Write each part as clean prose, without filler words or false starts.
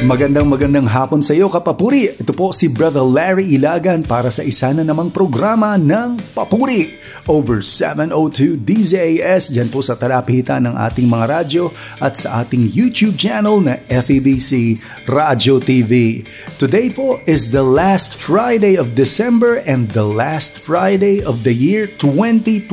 Magandang hapon sa iyo, kapapuri. Ito po si Brother Larry Ilagan para sa isa na namang programa ng Papuri over 702 DZAS dyan po sa talapitan ng ating mga radyo at sa ating YouTube channel na FEBC Radio TV. Today po is the last Friday of December and the last Friday of the year 2022.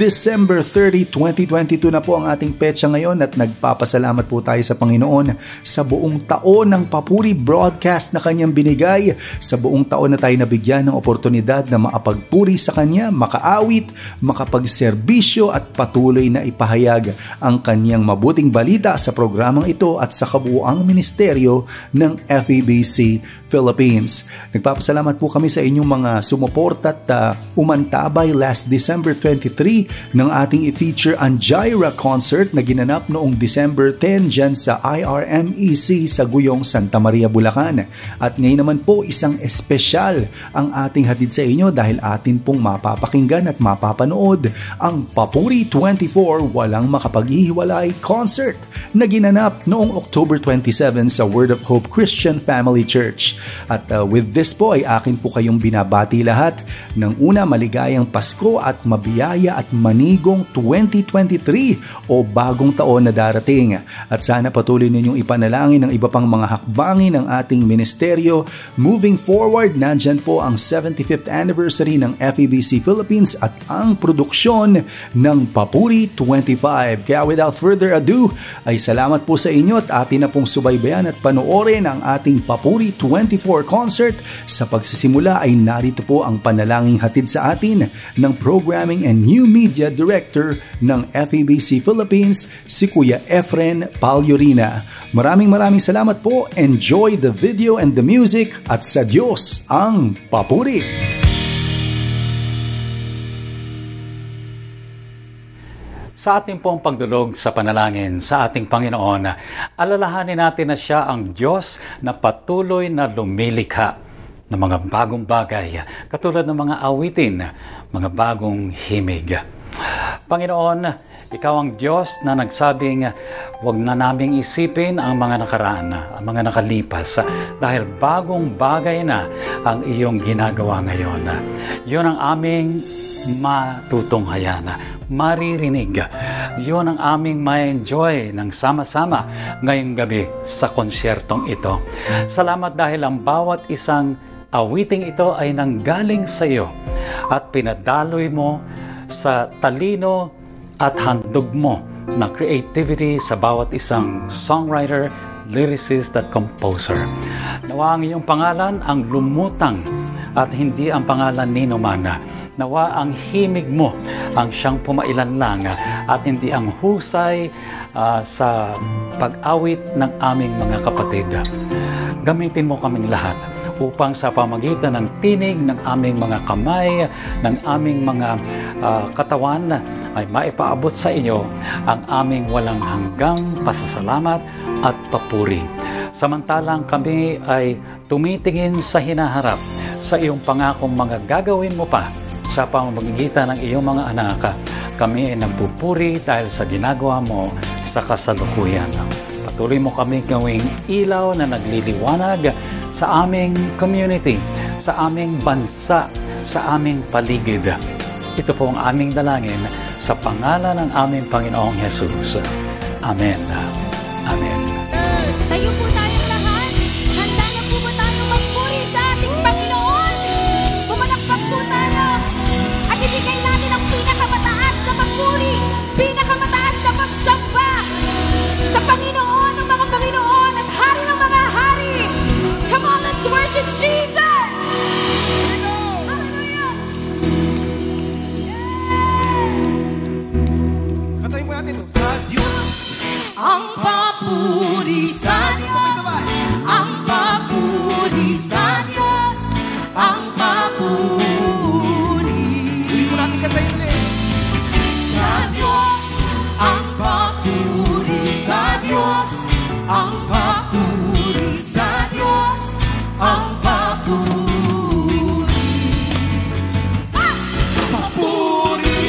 December 30, 2022 na po ang ating petsa ngayon at nagpapasalamat po tayo sa Panginoon sa buong taon ng Papuri broadcast na kanyang binigay. Sa buong taon na tayo nabigyan ng oportunidad na maapagpuri sa kanya, makaawit, makapagserbisyo at patuloy na ipahayag ang kanyang mabuting balita sa programang ito at sa kabuuang ministeryo ng FEBC Philippines. Nagpapasalamat po kami sa inyong mga sumuporta at umantabay last December 23 ng ating i-feature ang Jaira concert na ginanap noong December 10 dyan sa IRMEC sa Guyong, Santa Maria, Bulacan. At ngayon naman po isang espesyal ang ating hatid sa inyo dahil atin pong mapapakinggan at mapapanood ang Papuri 24 Walang Makapaghihiwalay concert na ginanap noong October 27 sa Word of Hope Christian Family Church. At with this po ay akin po kayong binabati lahat ng una maligayang Pasko at mabiyaya at manigong 2023 o bagong taon na darating. At sana patuloy ninyong ipanalangin ang iba pang mga hakbangin ng ating ministeryo. Moving forward, nandyan po ang 75th anniversary ng FEBC Philippines at ang produksyon ng Papuri 25. Kaya without further ado, ay salamat po sa inyo at atin na pong subaybayan at panoorin ang ating Papuri 24 concert. Sa pagsisimula ay narito po ang panalangin hatid sa atin ng Programming and New Media Director ng FEBC Philippines, si Kuya Efren Paljorina. Maraming salamat po. Enjoy the video and the music at sa Diyos ang papuri. Sa ating pong pagdulog sa panalangin sa ating Panginoon, alalahanin natin na siya ang Diyos na patuloy na lumilikha ng mga bagong bagay, katulad ng mga awitin, mga bagong himig. Panginoon, Ikaw ang Diyos na nagsabing huwag na naming isipin ang mga nakaraan, ang mga nakalipas, dahil bagong bagay na ang iyong ginagawa ngayon. Yun ang aming matutunghayan, maririnig. Yun ang aming ma-enjoy ng sama-sama ngayong gabi sa konsyertong ito. Salamat dahil ang bawat isang awiting ito ay nanggaling sa iyo at pinadaloy mo sa talino at handog mo na creativity sa bawat isang songwriter, lyricist at composer. Nawa ang iyong pangalan ang lumutang at hindi ang pangalan ni Numana. Nawa ang himig mo ang siyang pumailan lang at hindi ang husay sa pag-awit ng aming mga kapatid. Gamitin mo kaming lahat upang sa pamagitan ng tinig ng aming mga kamay, ng aming mga katawan ay maipaabot sa iyo ang aming walang hanggang pasasalamat at papuri. Samantalang kami ay tumitingin sa hinaharap sa iyong pangakong mga gagawin mo pa sa pamamagitan ng iyong mga anak, kami ay nagpupuri dahil sa ginagawa mo sa kasalukuyan. Patuloy mo kami gawing ilaw na nagliliwanag sa aming community, sa aming bansa, sa aming paligid. Ito po ang aming dalangin sa pangalan ng aming Panginoong Jesus. Amen. Amen. Tayo po tayong lahat. Handa na po ba tayo magpuri sa ating Panginoon? Pumalakpak po tayo. At ibigay natin ang pinakamataas na magpuri, pinakamataas na pagsamba sa Panginoon ng mga Panginoon at Hari ng mga Hari. Come on, let's worship Jesus! Hallelujah! Yes! Katayin mo natin. Sa Diyos ang papuri sa Diyos, ang papuri sa Diyos, ang papuri. Uli mo natin katayin ulit. Sa Diyos, ang papuri sa Diyos, ang papuri sa Diyos, ang papuri. Papuri.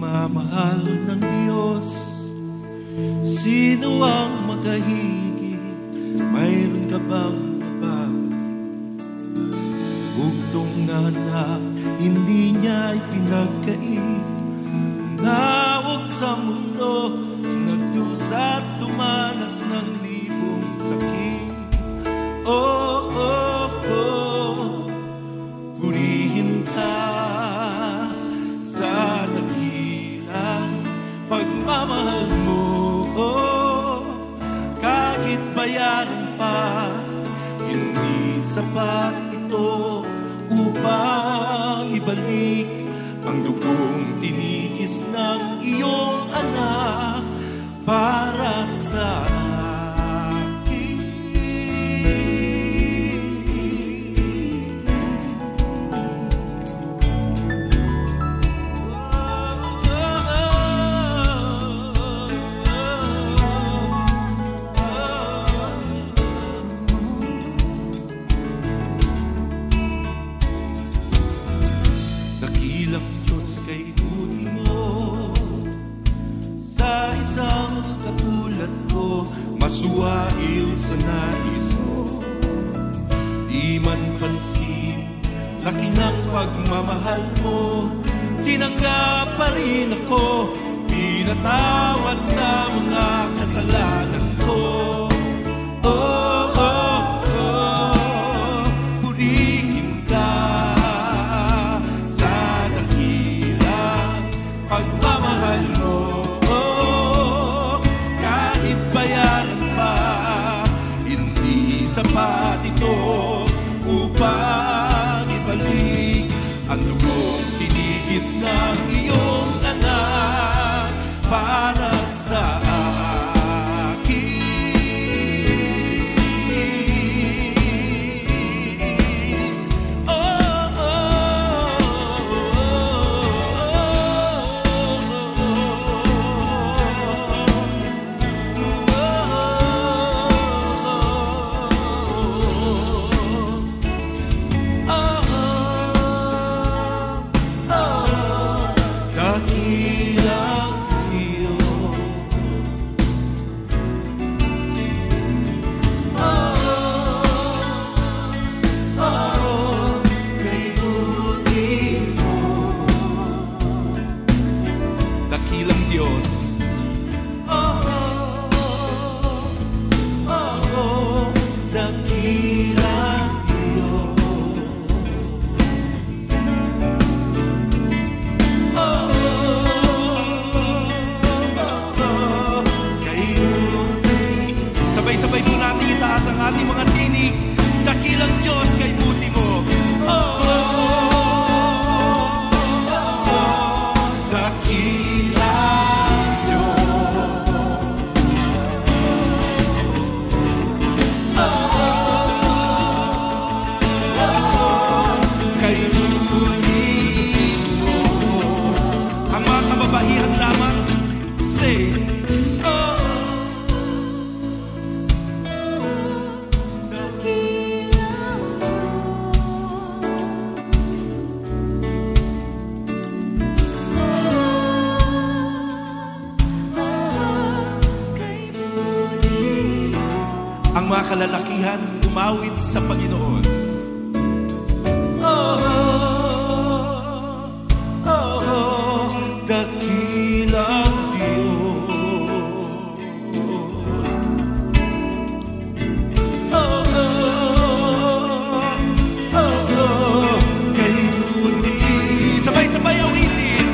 pagmamahal ng Diyos. Sino ang makahigit? Mayroon ka bang mababalik? Bugtong na hindi niya ipinagkait. Nawag sa mundo, nagdusa at tumanas ng libong sakit. Oh, oh, oh, purihin ka sa dakilang pagmamahal mo. Oh, kahit bayaran pa, hindi sapat ito upang ibalik ang dugong tinigis ng iyong anak para sa akin. Dakilang Diyos kay buti mo, sa isang katulad ko, masuwail sa nais mo. Di man pansin, laki ng pagmamahal mo, tinanggap pa rin ako, pinatawad sa mga kasalanan ko. Oh, oh, oh, purihin ka sa dakilang pagmamahal mo. Kahit bayaran pa, hindi sapat ito upang ibalik ang lugong tinigis ng iyong anak para sa akin. Oh, oh, dakilang Diyos. Kay buti mo. Dakilang Diyos. Dakilang Diyos. Sabay-sabay po natin itaas ang ating mga tinig. Dakilang Diyos, kay buti mo. Dakilang Diyos. Kay buti mo. Ang mga kababaihan lamang, say, ang mga kalalakihan umawit sa Panginoon. Oh, oh, oh, dakilang Diyos. Oh, oh, oh, kay buti. Sabay-sabay awitin.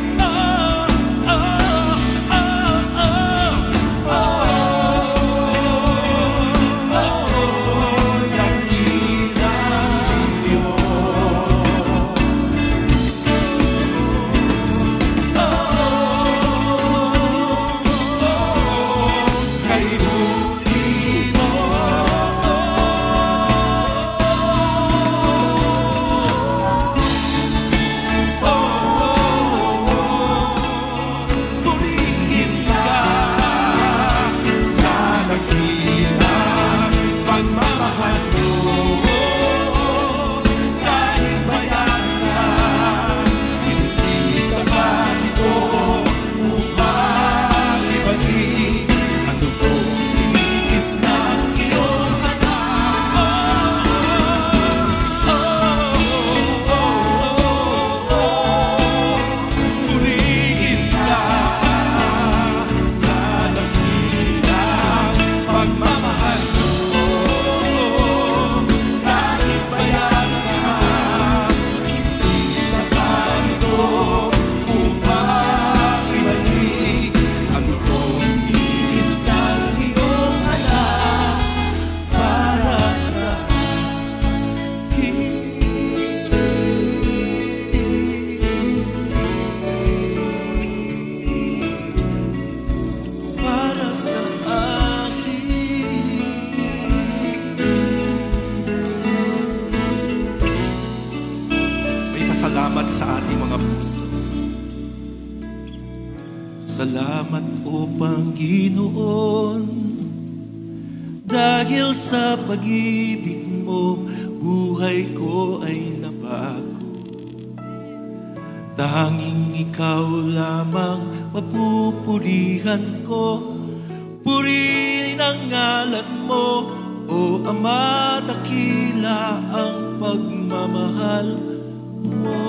Dakilang puso. Salamat o Panginoon, dahil sa pag-ibig mo, buhay ko ay nabago. Tanging ikaw lamang mapupurihan ko. Purihin ang ngalan mo, o Ama, dakila ang pagmamahal mo.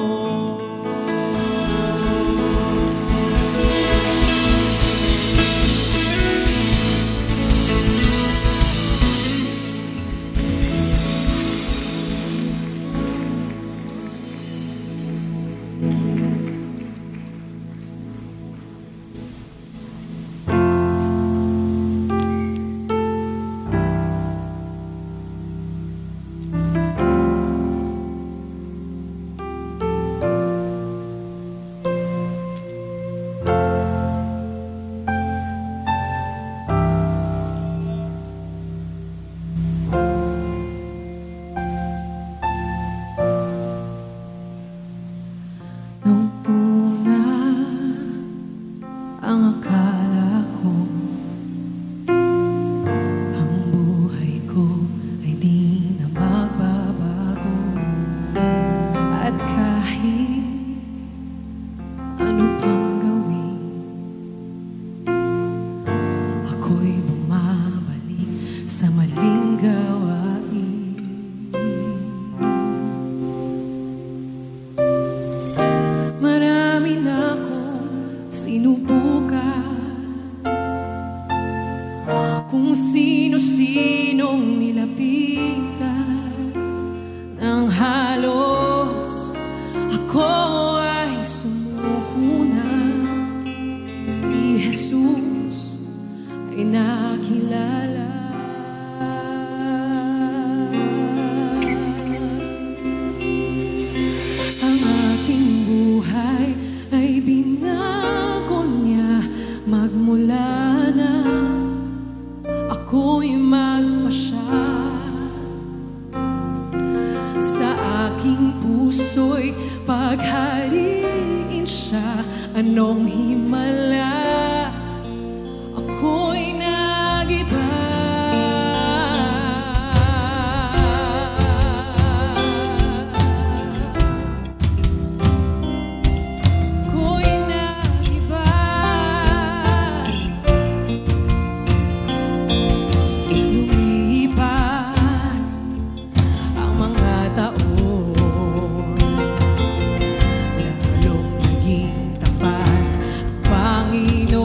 Panginoon.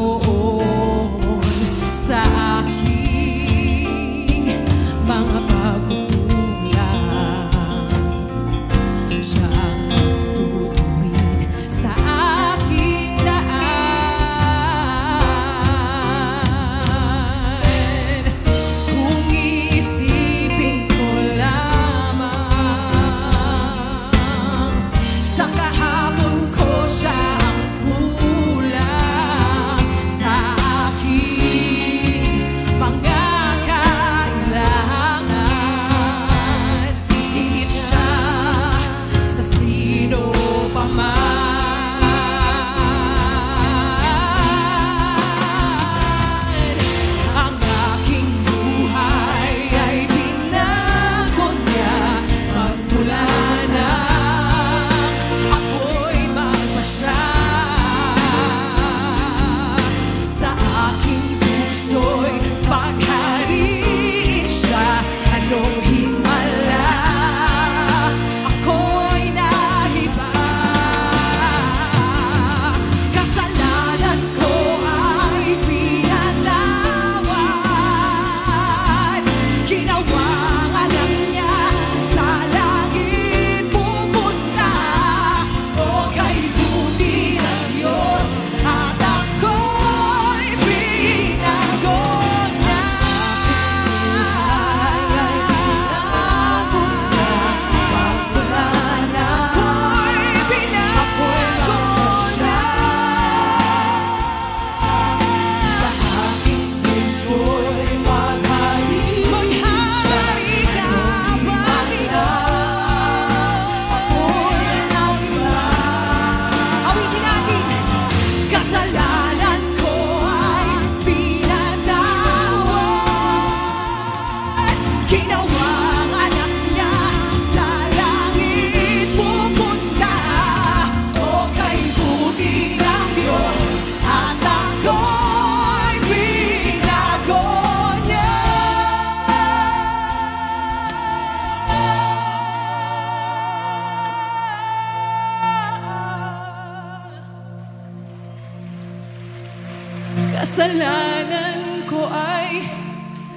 kasalanan ko ay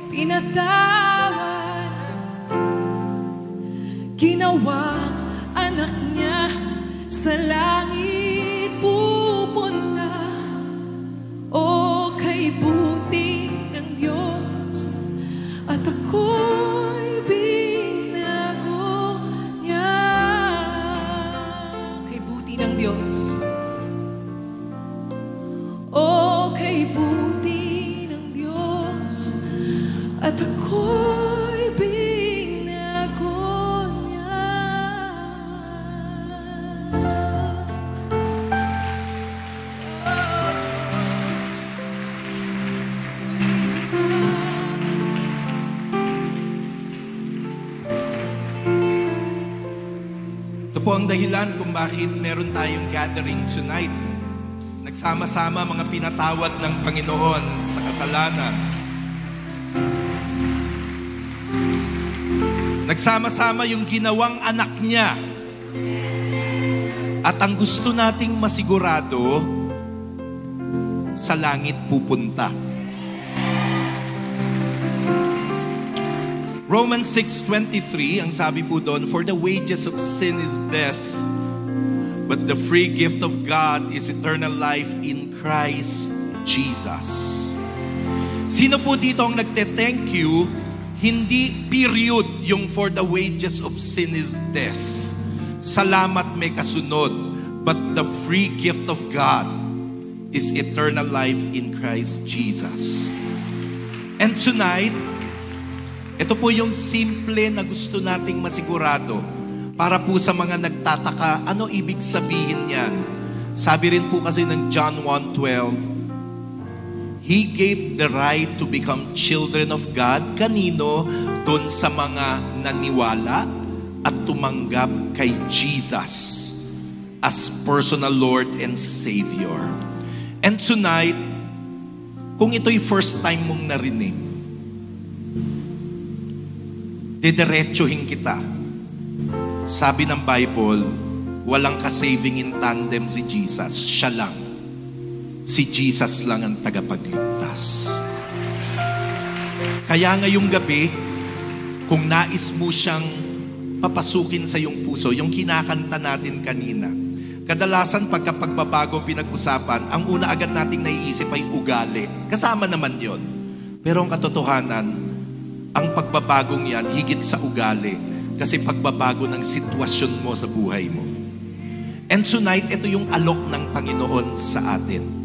pinatawad. Ginawang anak niya sa langit pupunta. O kay buti ng Diyos at ako'y binago niya. Kay buti ng Diyos. O kay buti ng Diyos at ako'y binago niya. Ito po ang dahilan kung bakit meron tayong gathering tonight. Nagsama-sama mga pinatawad ng Panginoon sa kasalanan. Nagsama-sama yung ginawang anak niya. At ang gusto nating masigurado, sa langit pupunta. Romans 6:23, ang sabi po doon, for the wages of sin is death, but the free gift of God is eternal life in Christ Jesus. Sino po dito ang nagte-thank you? Hindi period yung for the wages of sin is death. Salamat may kasunod. But the free gift of God is eternal life in Christ Jesus. And tonight, ito po yung simple na gusto nating masigurado. Para po sa mga nagtataka, ano ibig sabihin yan? Sabi rin po kasi ng John 1:12, He gave the right to become children of God. Kanino? Doon sa mga naniwala at tumanggap kay Jesus as personal Lord and Savior. And tonight, kung ito'y first time mong narinig, didiretsuhin kita. Sabi ng Bible, walang ka-saving in tandem si Jesus. Siya lang. Si Jesus lang ang tagapagligtas. Kaya ngayong gabi, kung nais mo siyang papasukin sa iyong puso, yung kinakanta natin kanina, kadalasan pagkapagbabago pinag-usapan, ang una agad nating naiisip ay ugali. Kasama naman yon. Pero ang katotohanan, ang pagbabagong yan, higit sa ugali. Kasi pagbabago ng sitwasyon mo sa buhay mo. And tonight, ito yung alok ng Panginoon sa atin.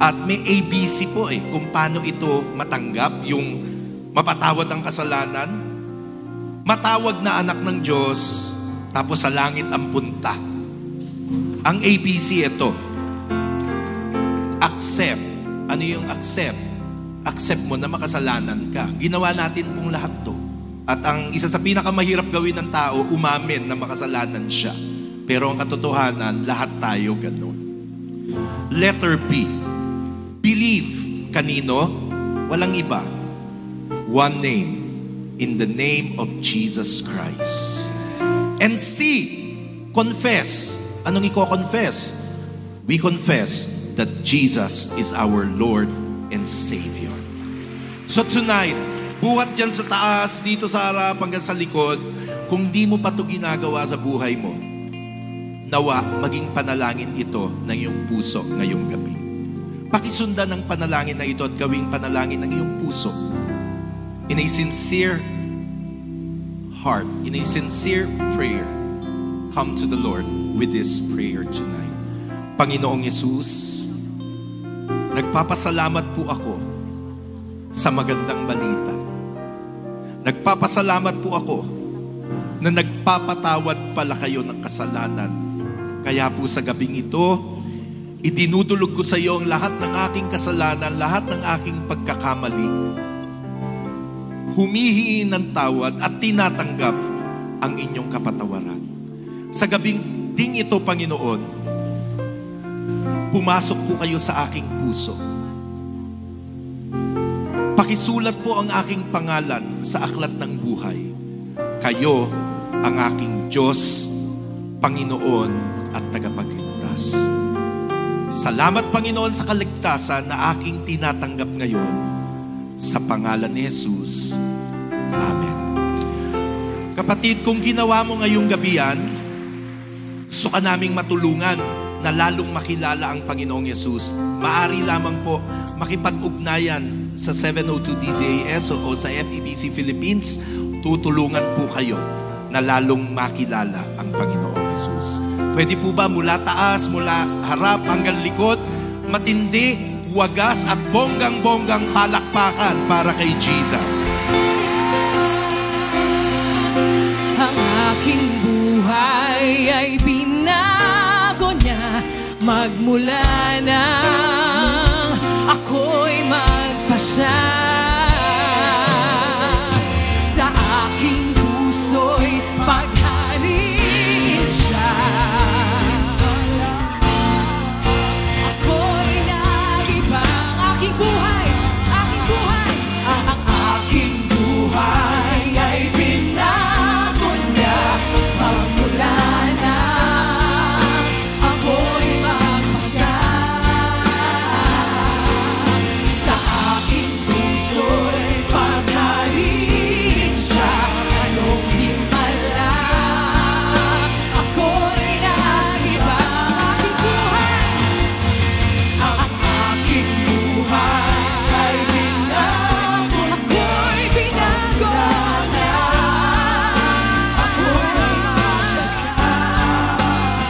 At may ABC po kung paano ito matanggap, yung mapatawad ang kasalanan, matawag na anak ng Diyos, tapos sa langit ang punta. Ang ABC ito, accept. Ano yung accept? Accept mo na makasalanan ka. Ginawa natin pong lahat to. At ang isa sa pinakamahirap gawin ng tao, umamin na makasalanan siya. Pero ang katotohanan, lahat tayo ganun. Letter B. Believe. Kanino? Walang iba. One name. In the name of Jesus Christ. And C. Confess. Anong i-confess? We confess that Jesus is our Lord and Savior. So tonight, buhat dyan sa taas, dito sa harap, hanggang sa likod, kung di mo pa ito ginagawa sa buhay mo, nawa, maging panalangin ito ng iyong puso ngayong gabi. Pakisundan ng panalangin na ito at gawing panalangin ng iyong puso. In a sincere heart, in a sincere prayer, come to the Lord with this prayer tonight. Panginoong Yesus, nagpapasalamat po ako sa magandang balita. Nagpapasalamat po ako na nagpapatawad pala kayo ng kasalanan. Kaya po sa gabing ito, idinudulog ko sa iyo ang lahat ng aking kasalanan, lahat ng aking pagkakamali. Humihingi ng tawad at tinatanggap ang inyong kapatawaran. Sa gabing ding ito, Panginoon, pumasok po kayo sa aking puso. Pakisulat po ang aking pangalan sa aklat ng buhay. Kayo ang aking Diyos, Panginoon at tagapagligtas. Salamat, Panginoon, sa kaligtasan na aking tinatanggap ngayon. Sa pangalan ni Jesus. Amen. Kapatid, kung ginawa mo ngayong gabi yan, gusto ka naming matulungan na lalong makilala ang Panginoong Yesus. Maari lamang po makipag-ugnayan sa 702 DZAS o sa FEBC Philippines. Tutulungan po kayo na lalong makilala ang Panginoong Yesus. Pwede po ba mula taas, mula harap hanggang likod, matindi, wagas at bonggang-bonggang palakpakan para kay Jesus. Ang aking buhay ay binago niya magmula nang ako'y magpasya. Sa aking puso'y paghariin siya. Ako'y nag-iba. Ang aking buhay, ang aking buhay ay binago niya magmula nang ako'y magpasya. Sa aking puso'y paghariin siya. Anong himala, ako'y nag-iba. Ang aking buhay ay binago niya. Ako'y binago niya. Ako'y magpasya.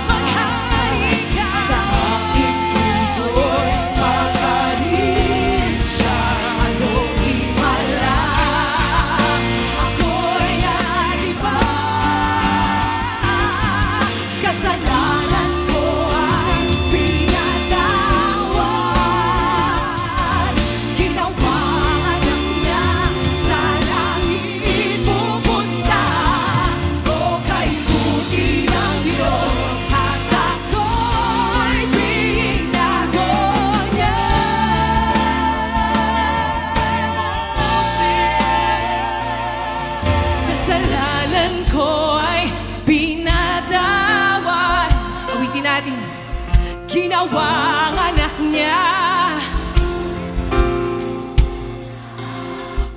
Maghari ka. Sa aking puso'y paghariin siya. Anong himala, ako'y nag-iba. Kasalanan ko ay pinatawad. Ginawa anak niya sa langit pupunta. O kay buti ng Diyos at ako'y binago niya. Kasalanan ko ay pinatawad. Awitin natin. Ginawa ang anak niya.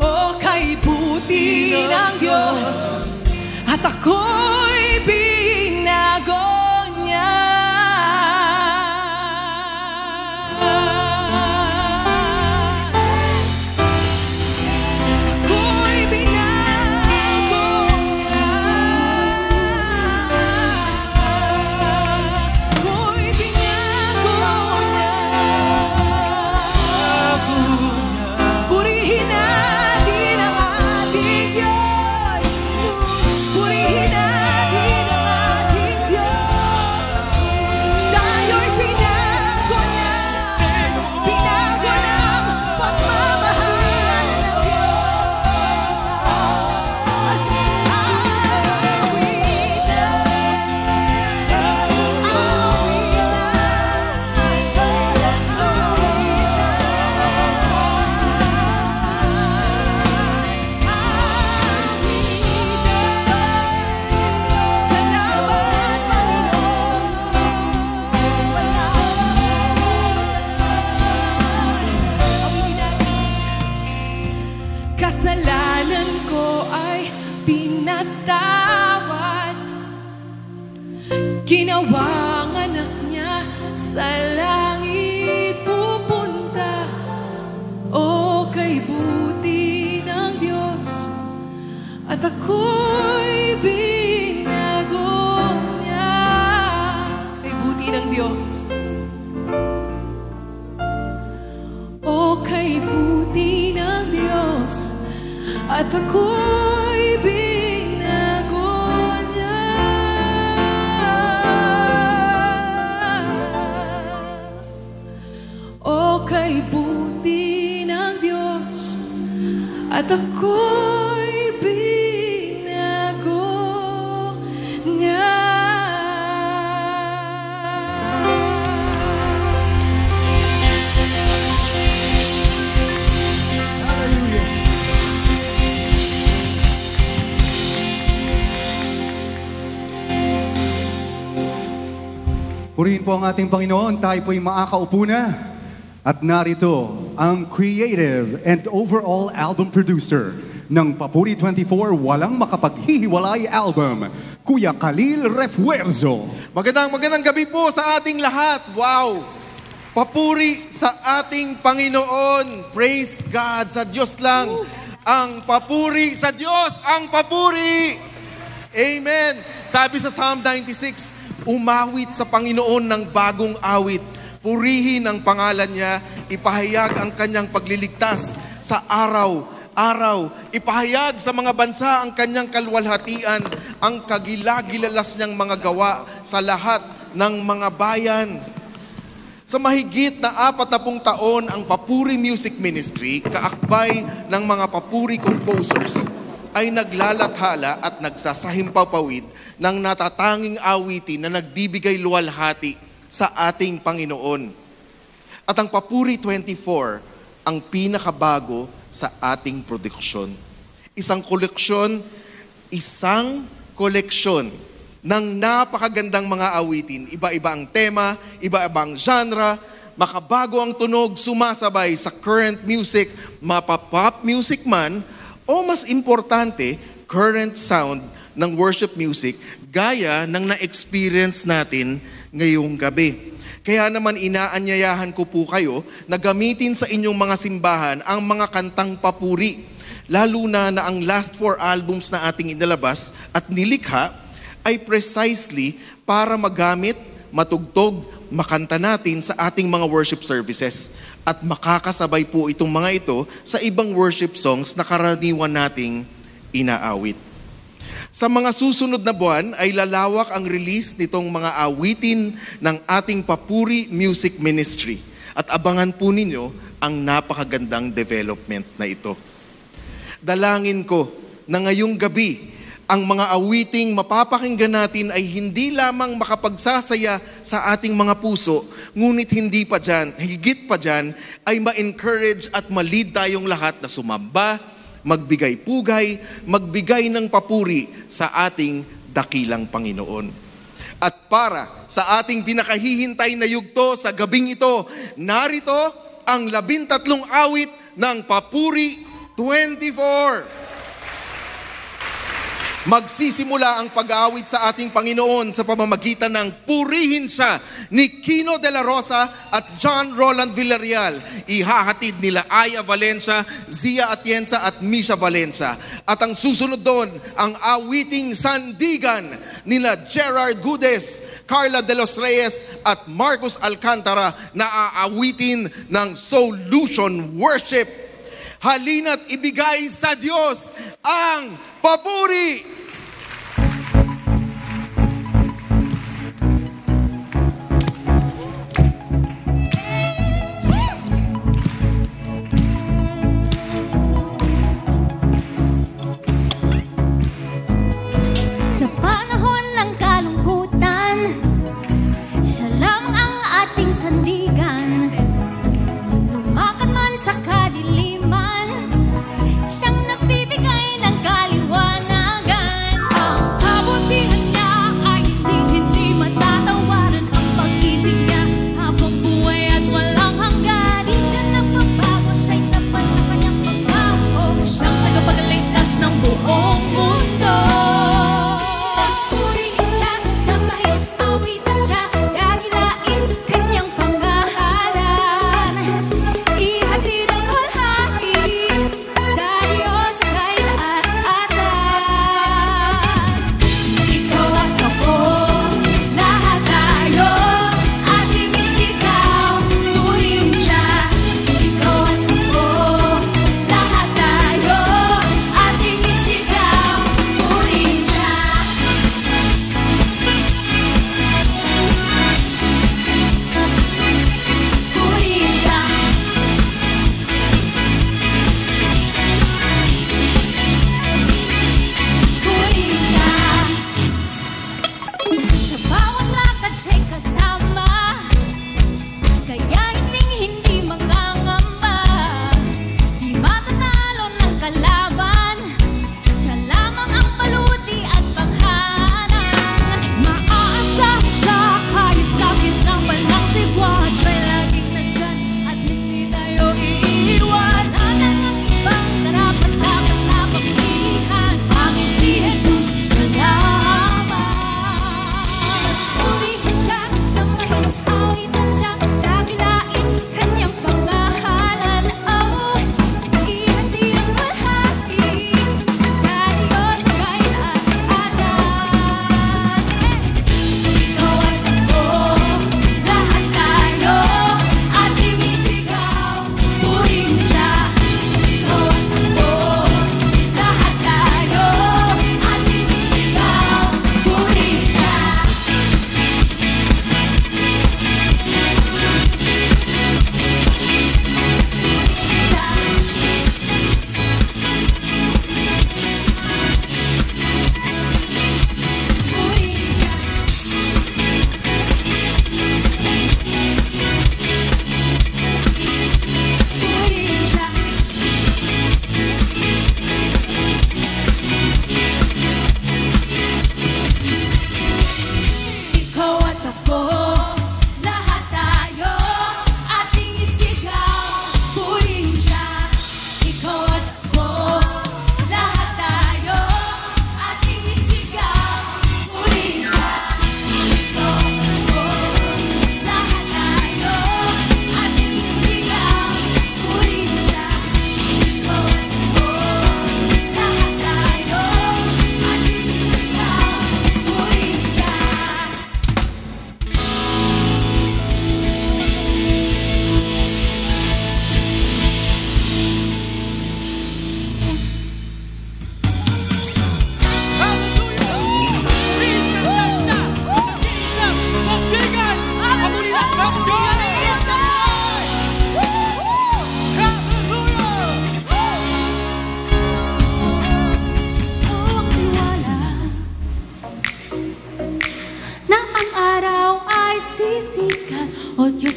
O kay buti ng Diyos at ako'y binago niya. Ako'y binago niya. Ako'y binago niya. Purihin natin ang ating Diyos. Purihin natin ang ating Diyos. Tayo'y binago niya. Binago ng pagmamahal ng Diyos. Salamat, Panginoon. Kasalanan ko ay pinatawad. Ginawa ang anak niya sa langit pupunta. O kay buti ng Diyos at ako'y binago niya. Kay buti ng Diyos. O kay buti ng Diyos at ako'y binago niya. O kay buti ng Diyos at ako'y binago niya. Purihin Purihin po ang ating Panginoon, tayo po'y makakaupo na. At narito ang creative and overall album producer ng Papuri 24 Walang Makapaghihiwalay album, Kuya Khalil Refuerzo. Magandang gabi po sa ating lahat. Wow! Papuri sa ating Panginoon. Praise God. Sa Diyos lang ang papuri. Sa Diyos ang papuri. Amen. Sabi sa Psalm 96, umawit sa Panginoon ng bagong awit. Purihin ang pangalan niya, ipahayag ang kanyang pagliligtas sa araw-araw. Ipahayag sa mga bansa ang kanyang kalwalhatian, ang kagilagilalas niyang mga gawa sa lahat ng mga bayan. Sa mahigit na 40 taon ang Papuri Music Ministry, kaakbay ng mga papuri composers, ay naglalathala at nagsasahimpapawid ng natatanging awitin na nagbibigay luwalhati sa ating Panginoon. At ang Papuri 24, ang pinakabago sa ating produksyon. Isang koleksyon ng napakagandang mga awitin. Iba-iba ang tema, iba-iba ang genre, makabago ang tunog, sumasabay sa current music, mapa-pop music man, o mas importante, current sound ng worship music, gaya ng na-experience natin ngayong gabi. Kaya naman inaanyayahan ko po kayo na gamitin sa inyong mga simbahan ang mga kantang papuri. Lalo na ang last 4 albums na ating inilabas at nilikha ay precisely para magamit, matugtog, makanta natin sa ating mga worship services. At makakasabay po itong mga ito sa ibang worship songs na karaniwan nating inaawit. Sa mga susunod na buwan ay lalawak ang release nitong mga awitin ng ating Papuri Music Ministry. At abangan po ninyo ang napakagandang development na ito. Dalangin ko na ngayong gabi, ang mga awiting mapapakinggan natin ay hindi lamang makapagsasaya sa ating mga puso, ngunit higit pa dyan, ay ma-encourage at ma-lead tayong lahat na sumamba, magbigay pugay, magbigay ng papuri sa ating dakilang Panginoon. At para sa ating pinakahihintay na yugto sa gabing ito, narito ang 13 awit ng Papuri 24. Magsisimula ang pag-aawit sa ating Panginoon sa pamamagitan ng Purihin Siya ni Kino de la Rosa at John Roland Villarreal. Ihahatid nila Aya Valencia, Zia Atienza at Misha Valencia. At ang susunod doon, ang awiting Sandigan nila Gerard Gudes, Carla de los Reyes at Marcos Alcantara na aawitin ng Solution Worship. Halina't ibigay sa Diyos ang papuri! Sa panahon ng kalungkutan, siya lamang ang ating sandigan. Lumakad man sa kadiliman, siyang nagbibigay ng kaliwanagan.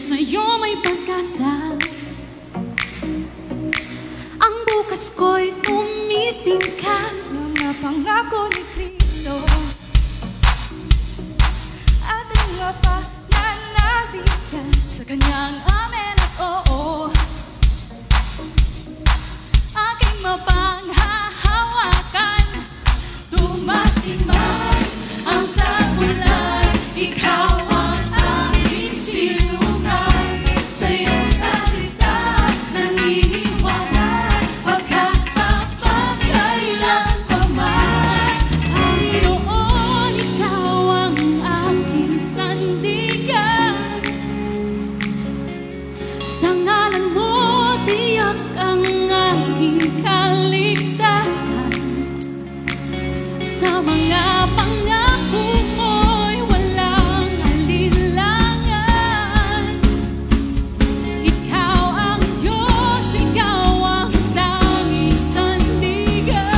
sa'yo may pag-asa. Ang bukas ko'y tumitingkad, mga pangako ni Kristo. At ang pananaligan sa kanyang amen at oo. Aking mapanghahawakan, dumating man ang tagulan, ikaw ang aming silungan. Sa iyong salita naniniwala, pagkat mapagkailanpaman. Panginoon, ikaw ang aking sandigan. Sa ngalan mo tiyak ang aking kaligtasan. Sa mga pangako mo'y walang alinlangan. Ikaw ang Diyos, ikaw ang tanging sandigan.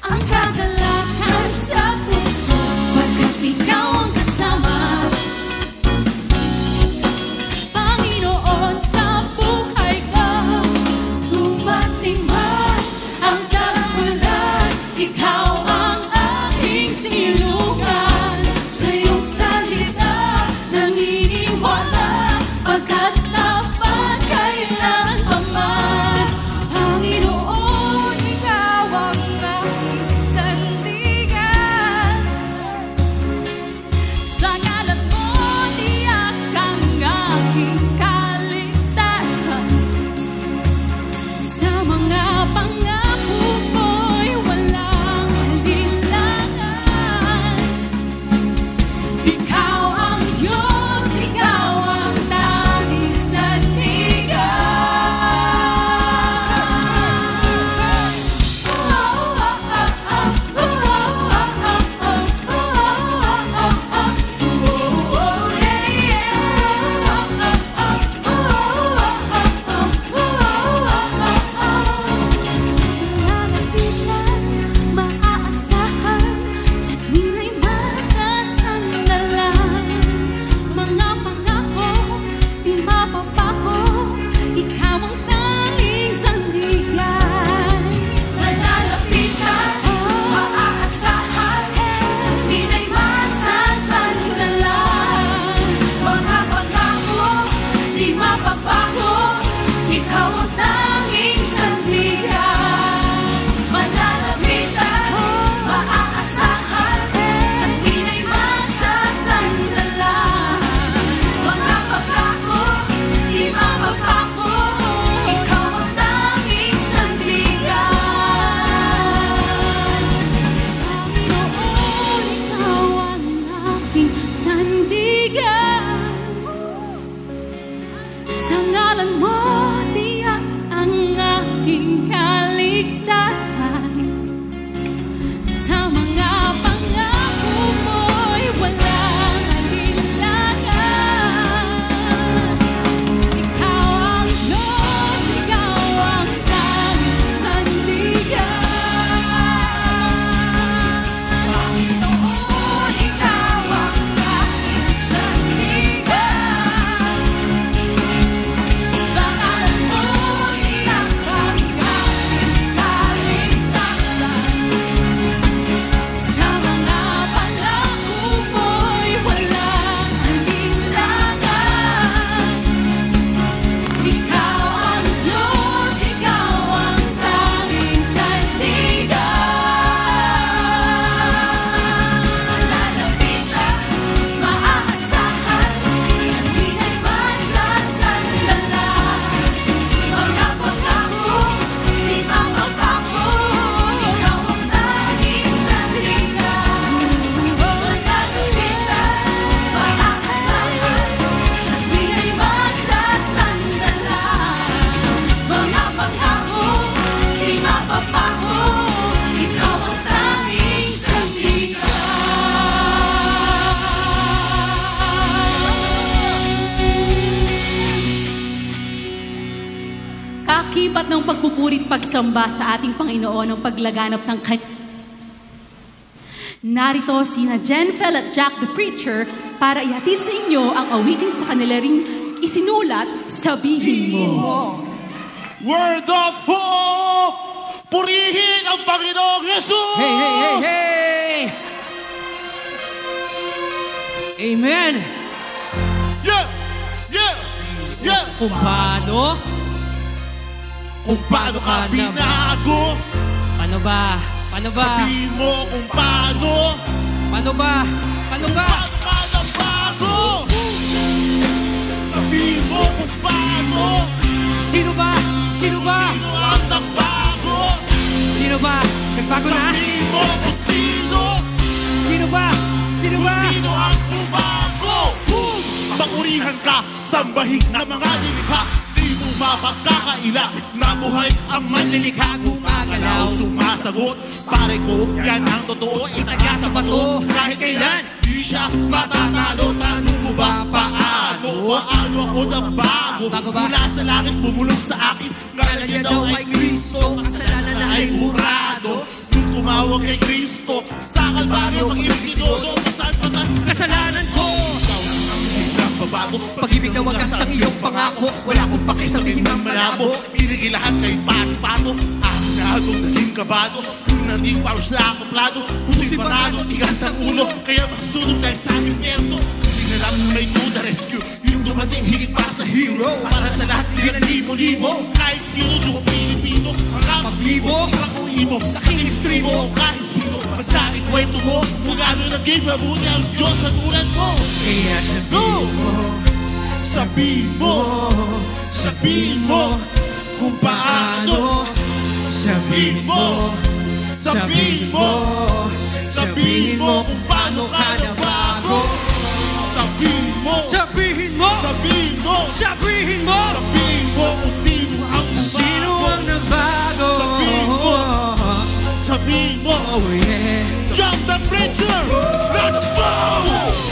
Ang kagalakan sa puso, pagkat ikaw ang kasama. Panginoon, sa buhay ko, dumating man ang tagulan, ikaw ang aking silungan. Sa iyong salita naniniwala, pagkat napagkailanpaman. Panginoon, ikaw ang aking sandigan. ganap ng pagpupuri at pagsamba sa ating Panginoon, ang paglaganap ng Narito sina Jenfel at Jack the Preacher para ihatid sa inyo ang awitin sa kanila ring isinulat, Sabihin Mo. Word of hope! Purihin ang Panginoong Jesus! Hey, hey, hey, hey! Amen! Yeah! Yeah! Yeah! Kung paano ka binago? Paano ba? Sabihin mo kung paano? Paano ba? Paano ka nabago? Sabihin mo kung paano? Sino ba? Sino ang nagbago? Sino ba? Nagbago na? Sabihin mo kung sino? Sino ba? Sino ang bumago? Pagurihan ka, sambahin ng mga nilikha. Di mo mapagkakaila na buhay ang manlilikha. Gumagalaw, sumasagot, pare ko, yan ang totoo. Itaga sa bato, kahit kailan di siya matatalo. Tanong mo ba paano? Paano ako nabago? Mula sa langit bumulong sa akin, kala niya daw ay Kristo. Kasalanan na ay murado. Nung tumawag kay Kristo, sa Kalbaryo pag-ibig inodo. Pasan kasalanan ko. Babago, Pag-ibig na wagas ang iyong pangako. wala akong pakisabihin ng malabo. Pinigil lahat kay pato-pato. Ahinadong naging kabado. Kung nanding paros na ako plado. Kung siparado, tigas ng ulo. Kaya masusunod tayo sa aming perso. Hindi na lang may to the rescue. Yung dumating higit para sa hero. Para sa lahat ng limo-limo. Kahit sino, duwa Pilipino. Ang kapaglibo, akong imo. Laking ekstremo, kahit sino. Basta ikwento mo. Kung ano naging mabuti ang Diyos sa tulad mo. Kaya Sabihin mo kung paano. Sabihin mo kung paano ka nabago. Sabihin mo kung sino ang nagbago? Sabihin mo Oh yeah. Jack the Preacher. Let's go!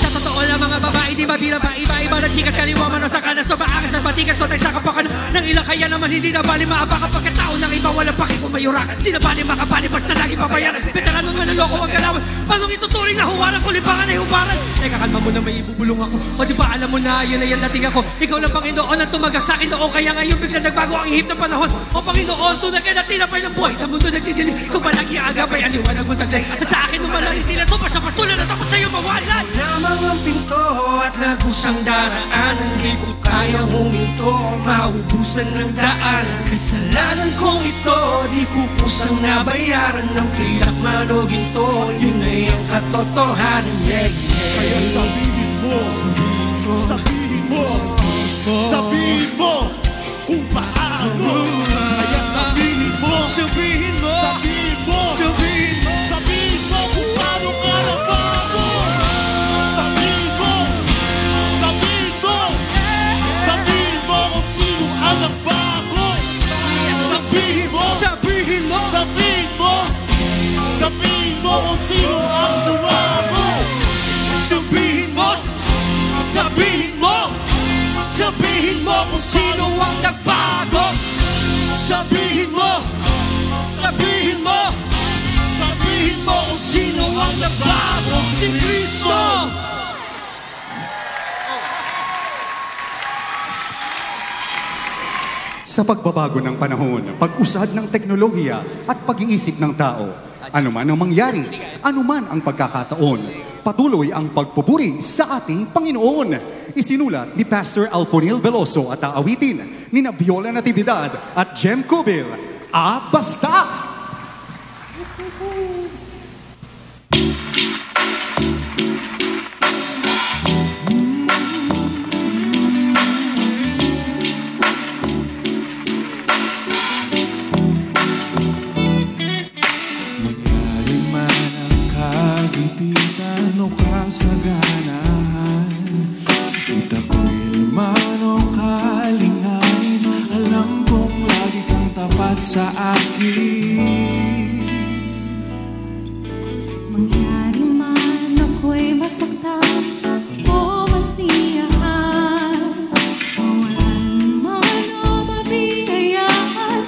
Sa totoo lang mga babae, di ba bilang ba iba-iba na chikas kaliwa man o sa kanas o maakas at batikas o tayo sa kapakan ng ilang kaya naman hindi na bali maapakan pagkatao ng iba walang paki kung mayurakan di na bali makapali basta lagi papayaran veteran nun manaloko ang galawan paano ituturing na huwaran ko libangan ay hubaran teka kalma mo na may ibubulong ako o di ba alam mo na yun ay yan nating ako ikaw lang Panginoon ang tumagas sa akin noon kaya ngayon bigla nagbago ang ihip ng panahon o Panginoon tunag ka na tinapay ng buhay sa mundo nagdidilim ikaw palagi ang agapay aniwanag mo taglay at sa akin numalali tila to basta pastulan at ako sa'yo mawalan lamang ang pinto at nagusang daraanan di ko kayang huminto maubusan ng daan kasalanan kong ito di ko kusang nabayaran ng pilak man o ginto yun ay ang katotohanan yeah, yeah. Kaya sabihin mo kung paano. Kaya sabihin mo kung paano ka nabago. Sabihin mo kung sino ang nagbago. Sabihin mo kung sino ang nabago. Sabihin mo kung sino ang nagbago Sabihin mo kung sino ang nagbago Si Kristo Sa pagbabago ng panahon, pag-usad ng teknolohiya at pag-iisip ng tao, anuman ang mangyari, anuman ang pagkakataon, patuloy ang pagpupuri sa ating Panginoon. Isinulat ni Pastor Alfonil Veloso at aawitin ni Viola Natividad at Jem Cubil. Basta! Mangyari man ang kagipitan o kasaganahan Itakwil man o kalinganin Alam kong lagi kang tapat sa akin Mangyari man ako'y masaktan o masiyahan Mawalan man o mabiyayaan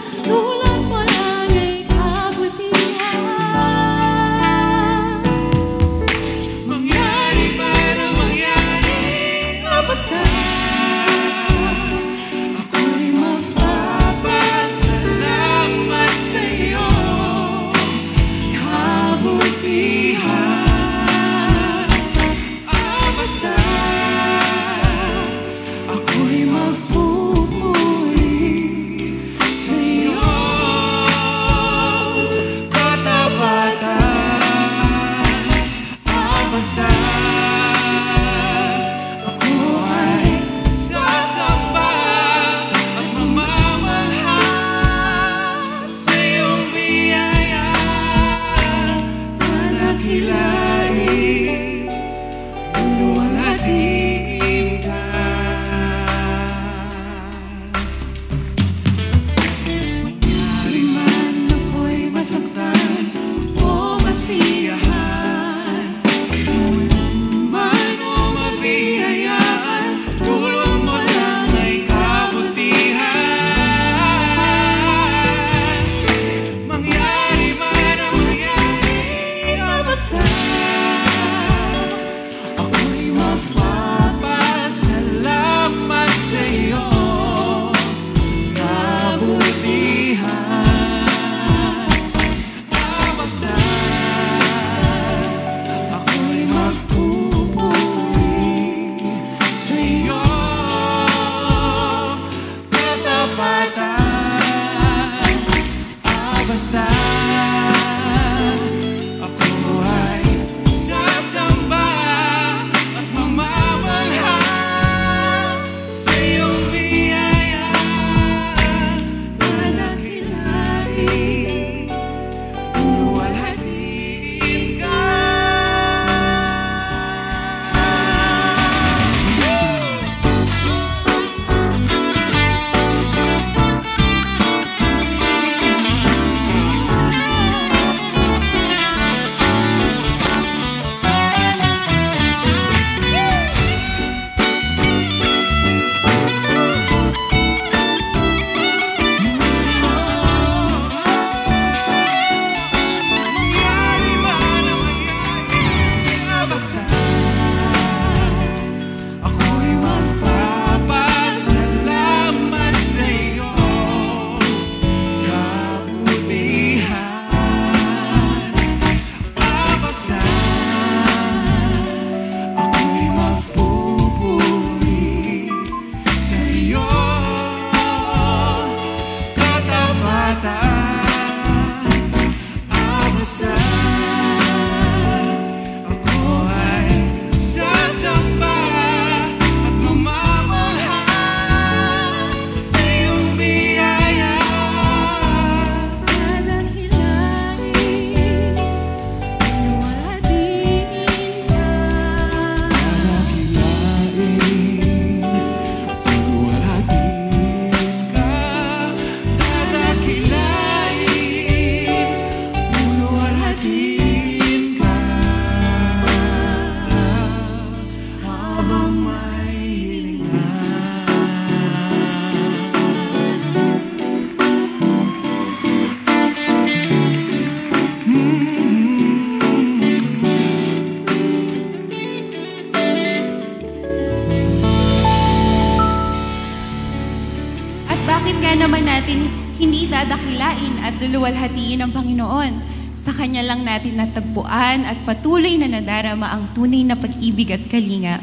Talaga naman natin hindi dadakilain at luluwalhatiin ang Panginoon. Sa Kanya lang natin natagpuan at patuloy na nadarama ang tunay na pag-ibig at kalinga.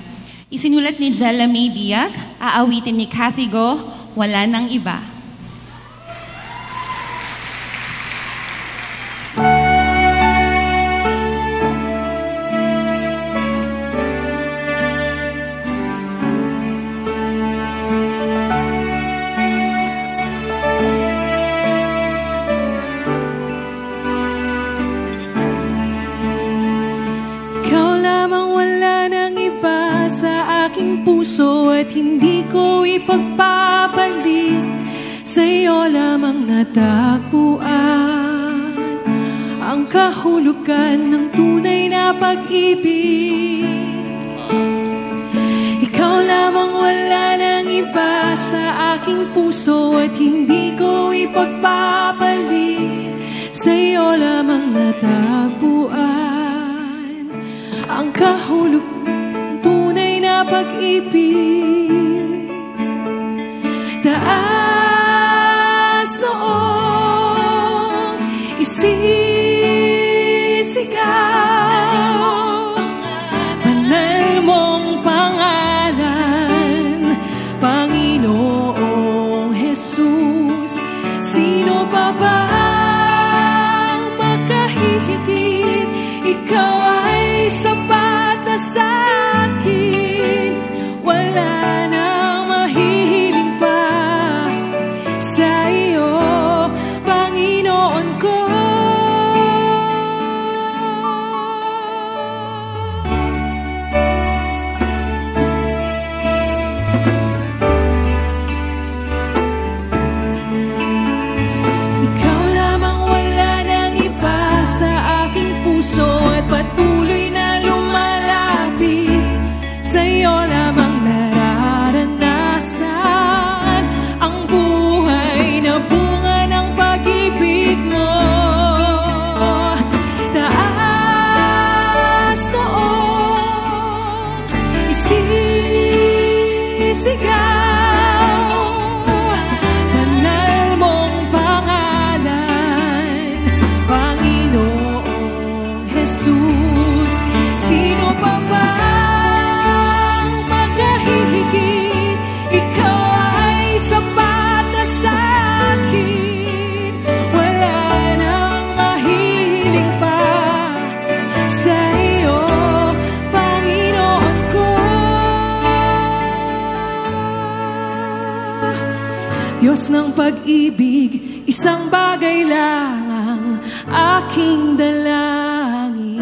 Isinulat ni Jella May Biag, aawitin ni Kathy Go, Wala Nang Iba. Puso at hindi ko ipagpapalit, sa'yo lamang natagpuan ang kahulugan ng tunay na pag-ibig. Ikaw lamang, wala nang iba sa aking puso at hindi ko ipagpapalit, sa'yo lamang natagpuan ang kahulugan pag-ibig. Taas noong isisigaw banal mong pangalan, Panginoong Jesus. Sino pa bang magkahihigit? Ikaw ay sapat na sa akin. Wala nang mahihiling pa sa iyo, Panginoon ko. Ikaw lamang, wala nang iba sa aking puso at patuloy na lumalapit sa iyo lamang. Diyos ng pag-ibig, isang bagay lang ang aking dalangin,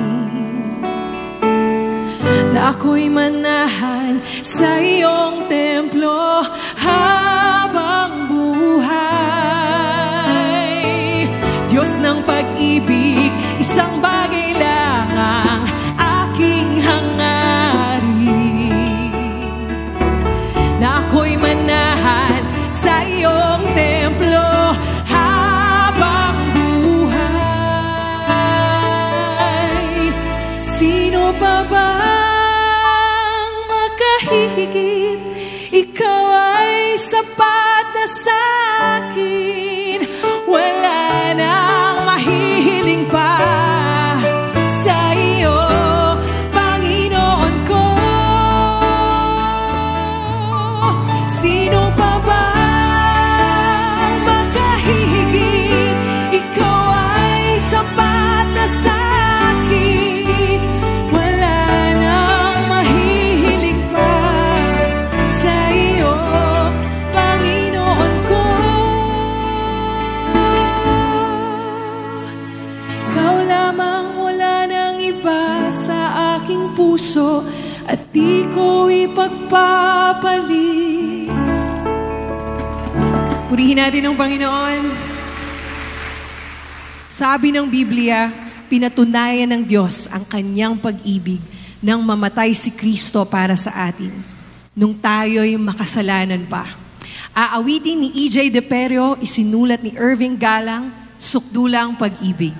na ako'y manahan sa iyong templo habang buhay. Diyos ng pag-ibig, isang bagay lang ang aking hangarin, na ako'y manahan sa iyong templo habang buhay. Sino pa bang makahihigit? Ikaw ay sapat na sa akin. Wala nang mahihiling pa sa iyo, Panginoon ko. Sino pa ba puso at di ko ipagpapalit. Purihin natin ang Panginoon. Sabi ng Biblia, pinatunayan ng Diyos ang kanyang pag-ibig nang mamatay si Kristo para sa atin, nung tayo'y makasalanan pa. Aawitin ni E.J. De Perio, isinulat ni Irving Galang, Sukdulang Pag-ibig.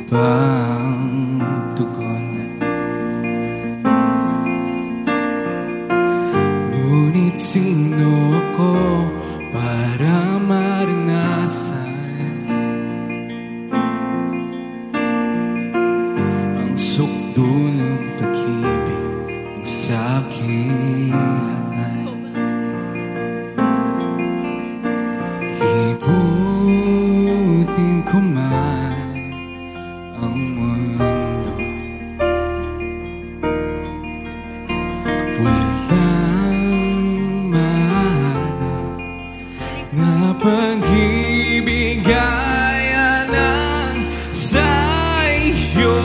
pang tugon. Ngunit sino ako para maranasan ang sukdo ng pag-ibig ng sakilaan? Libutin ko man ang mundo, walang mahanap na pag-ibig gaya ng sa'yo.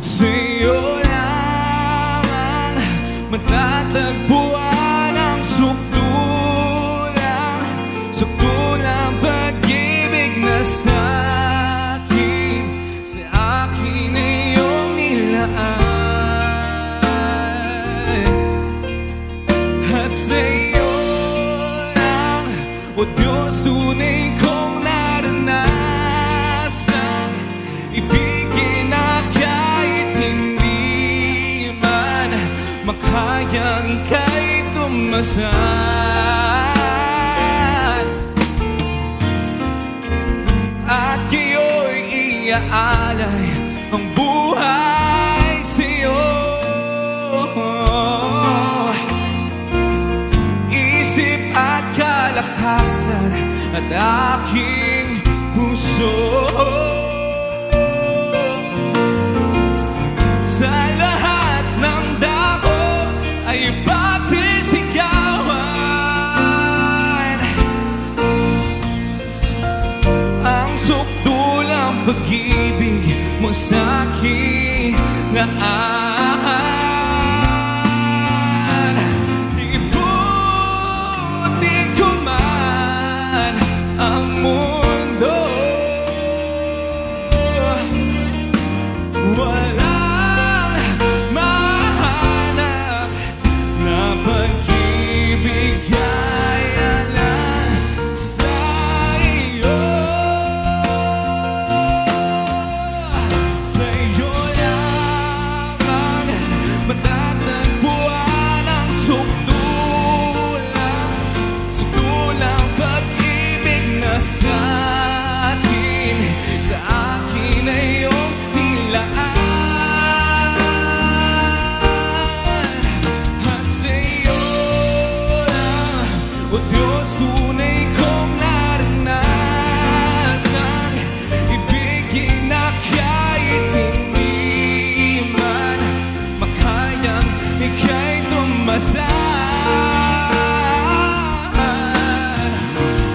Sa'yo lang ang matatagpuan ang sukdo lang pag-ibig na sa'kin, sa akin ay iyong nilaan. At sa'yo lang, O Diyos, tunay kong naranasan ibigin na kahit hindi man makayang ika'y tumasan. At kayo'y iaalay ang buhay sa'yo. Isip at kalakasan at aking puso, sa lahat ng dako ay pagsisigawan ang sukdulang pag-ibig mo sa'kin laan. Libutin ko man ang mundo, walang mahanap na pag-ibig gaya lang sa'yo. Sa'yo lamang matatagpuan ang sukdulang pag-ibig na sa'kin, sa akin ay iyong nilaan. At sa'yo lang, O Diyos, tunay kong naranasan ibigin na kahit hindi man makayang ika'y tumasan.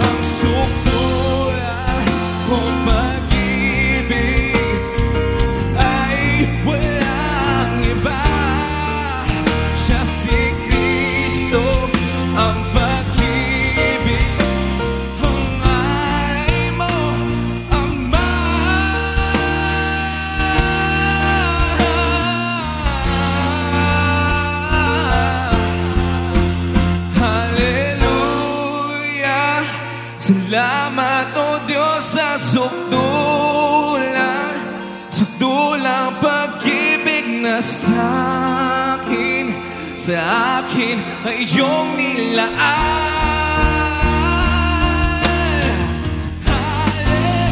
Ang sukdulang kong pag-ibig ay walang iba, siya si Kristo, ang pag-ibig, ang alay mo, Ama. Hallelujah! Salamat, O Diyos, sa sukdulang pag-ibig na sa'kin, sa akin ay iyong nilaan. Hallelujah!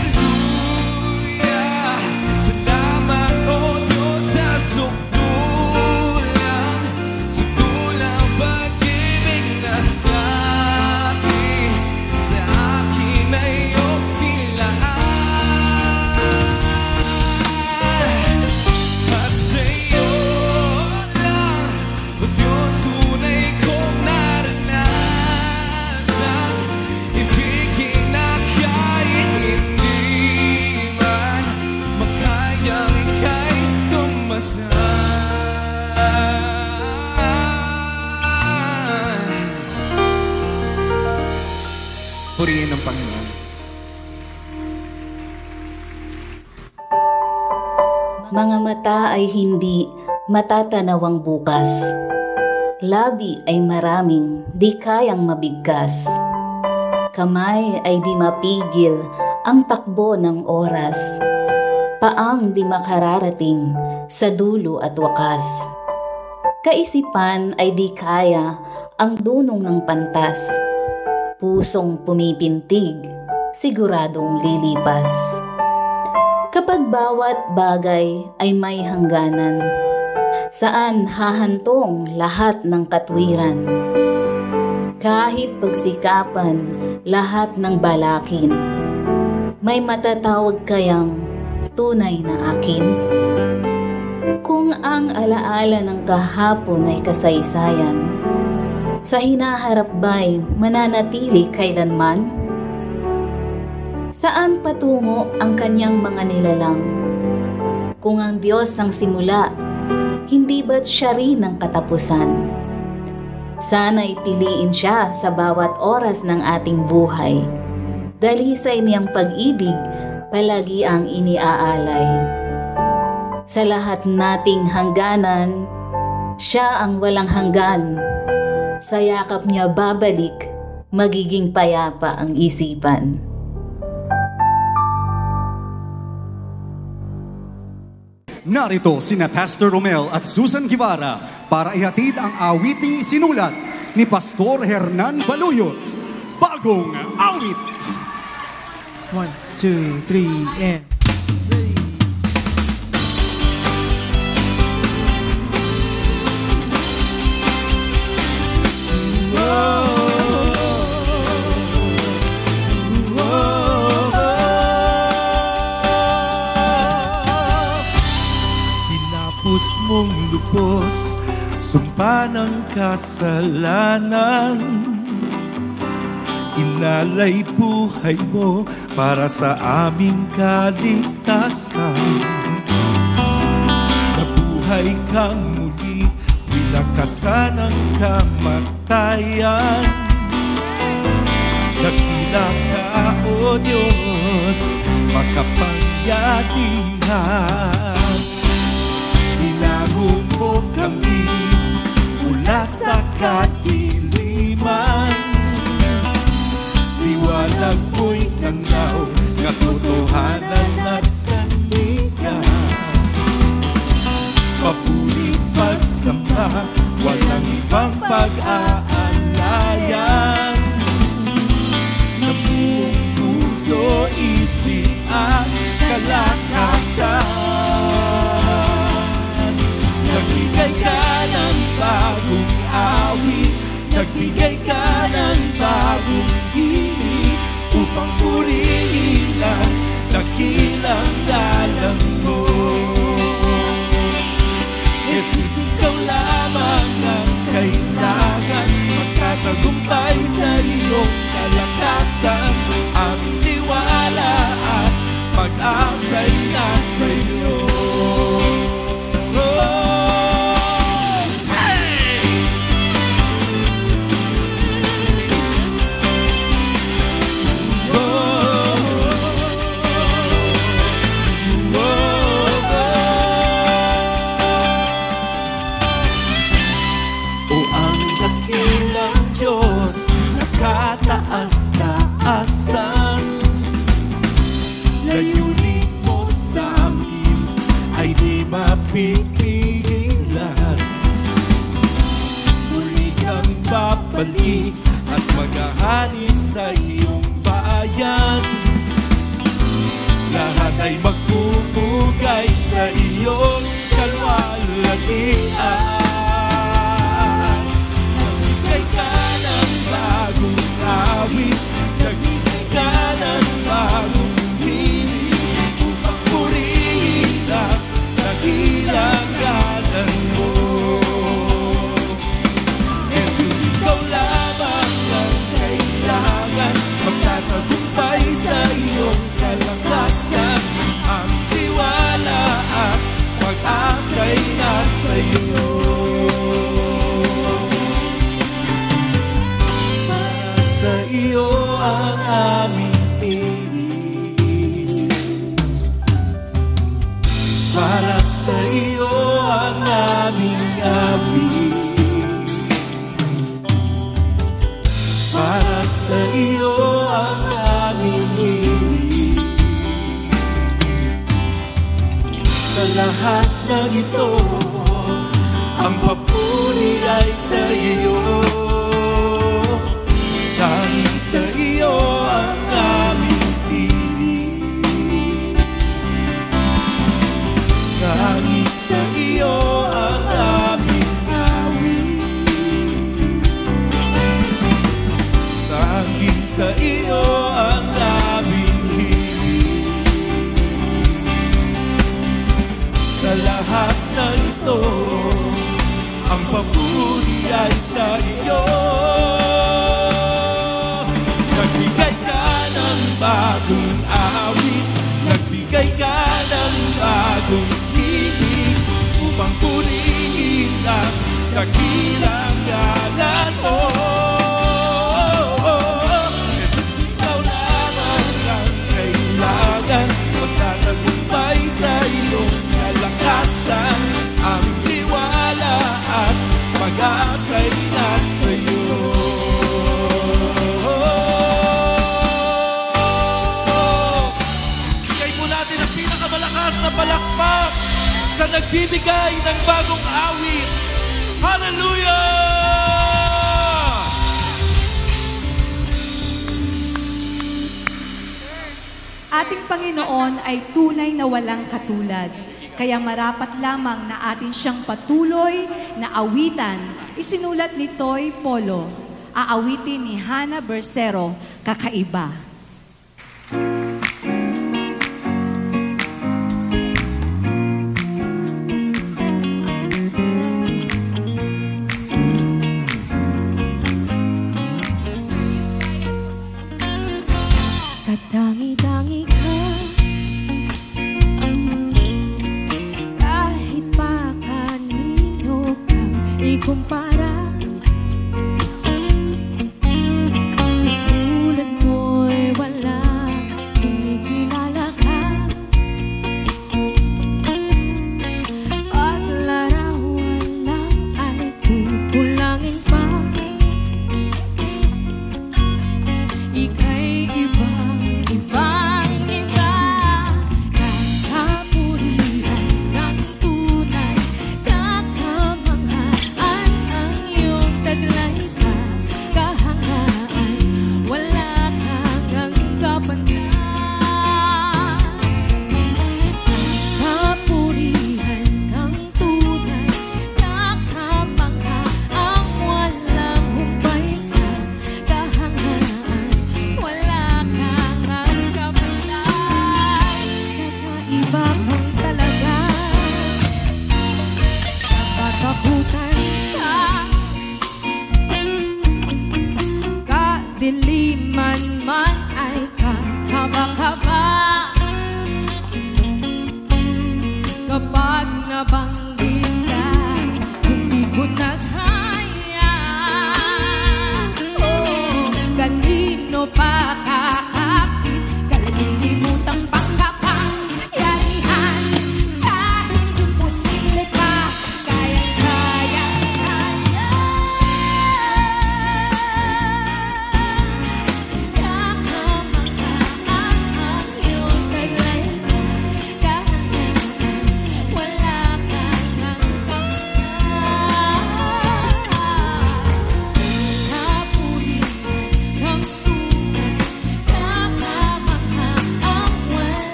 Salamat, O Diyos, sa sukdulang pag-ibig na sa'kin, sa akin ay iyong nilaan. At sa'yo lang, O Diyos, tunay kong naranasan ibigin na kahit hindi man makayang ika'y tumasan. Purihin ang Panginoon. Mga mata ay hindi matatanaw ang bukas. Labi ay maraming di kayang mabigkas. Kamay ay di mapigil ang takbo ng oras. Paang di makararating sa dulo at wakas. Kaisipan ay di kaya ang dunong ng pantas. Pusong pumipintig, siguradong lilipas. Kapag bawat bagay ay may hangganan, saan hahantong lahat ng katwiran? Kahit pagsikapan lahat ng balakin, may matatawag kayang tunay na akin? Kung ang alaala ng kahapon ay kasaysayan, sa hinaharap ba'y mananatili kailanman? Saan patungo ang kanyang mga nilalang? Kung ang Diyos ang simula, hindi ba't siya rin ang katapusan? Sana'y piliin siya sa bawat oras ng ating buhay. Dalisay niyang pag-ibig, palagi ang iniaalay. Sa lahat nating hangganan, siya ang walang hanggan. Sa yakap niya babalik, magiging payapa ang isipan. Narito sina Pastor Romel at Susan Guevara para ihatid ang awiting isinulat ni Pastor Hernan Baluyot. Bagong Awit! 1, 2, 3, and... Tinapos mong lubos, sumpa ng kasalanan. Inalay buhay mo para sa aming kaligtasan. Nabuhay kang muli, winakasan ang kamatayan. Dakila ka, O Diyos, makapangyarihan. Binago mo kami mula sa kadiliman. Liwanag mo'y tanaw, katotohanan at sandigan. Papuri pagsamba, walang ibang pag-aalayan. Ng buong puso, isip at kalakasan. Nagbigay ka ng bagong awit, nagbigay ka ng bagong hilig, upang purihin ang dakilang galang mo. Jesus, ikaw lamang ang kailangan, magtatagumpay sa iyong kalakasan. Aming tiwala at pag-asa'y nasa iyo. Taas-taasan, layunin mo sa amin ay di mapipigilan. Muli kang babalik at maghahani sa iyong bayan. Lahat ay magpupugay sa iyong kalwalhatian. Nagbigay ka ng bagong awit, nagbigay ka ng bagong hilig, upang purihin ang dakilang galang mo. Jesus, ikaw lamang ang kailangan, magtatagumpay sa iyong kalakasan. Ang tiwala at pag-asa'y nasa iyo. Sa lahat ng ito, ang papuri ay sa iyo. Tanging sa iyo ang aming tinig. Tanging sa iyo ang aming awit. Tanging sa iyo ang aming hilig. Sa lahat ng ito, ang papuri ay sa iyo. Nagbigay ka ng bagong awit, nagbigay ka ng bagong hilig, upang purihin ang dakilang ngalan mo. Ikaw lamang ang kailangan, magtatagumpay sa iyong kalakasan. Ang tiwala at pag-asa'y nasa iyo. Bigay po natin ang pinakamalakas na palakpak sa nagbibigay ng bagong awit. Hallelujah! Ating Panginoon ay tunay na walang katulad. Kaya marapat lamang na atin siyang patuloy na awitan. Isinulat ni Toy Polo. Aawitin ni Hannah Bersero, Kakaiba. Katangi-tangi ka, kahit pa kanino kang ikumpara. Tulad mo'y wala, kinikilala ka. Paglarawan lang ay kukulangin pa. Ika'y ibang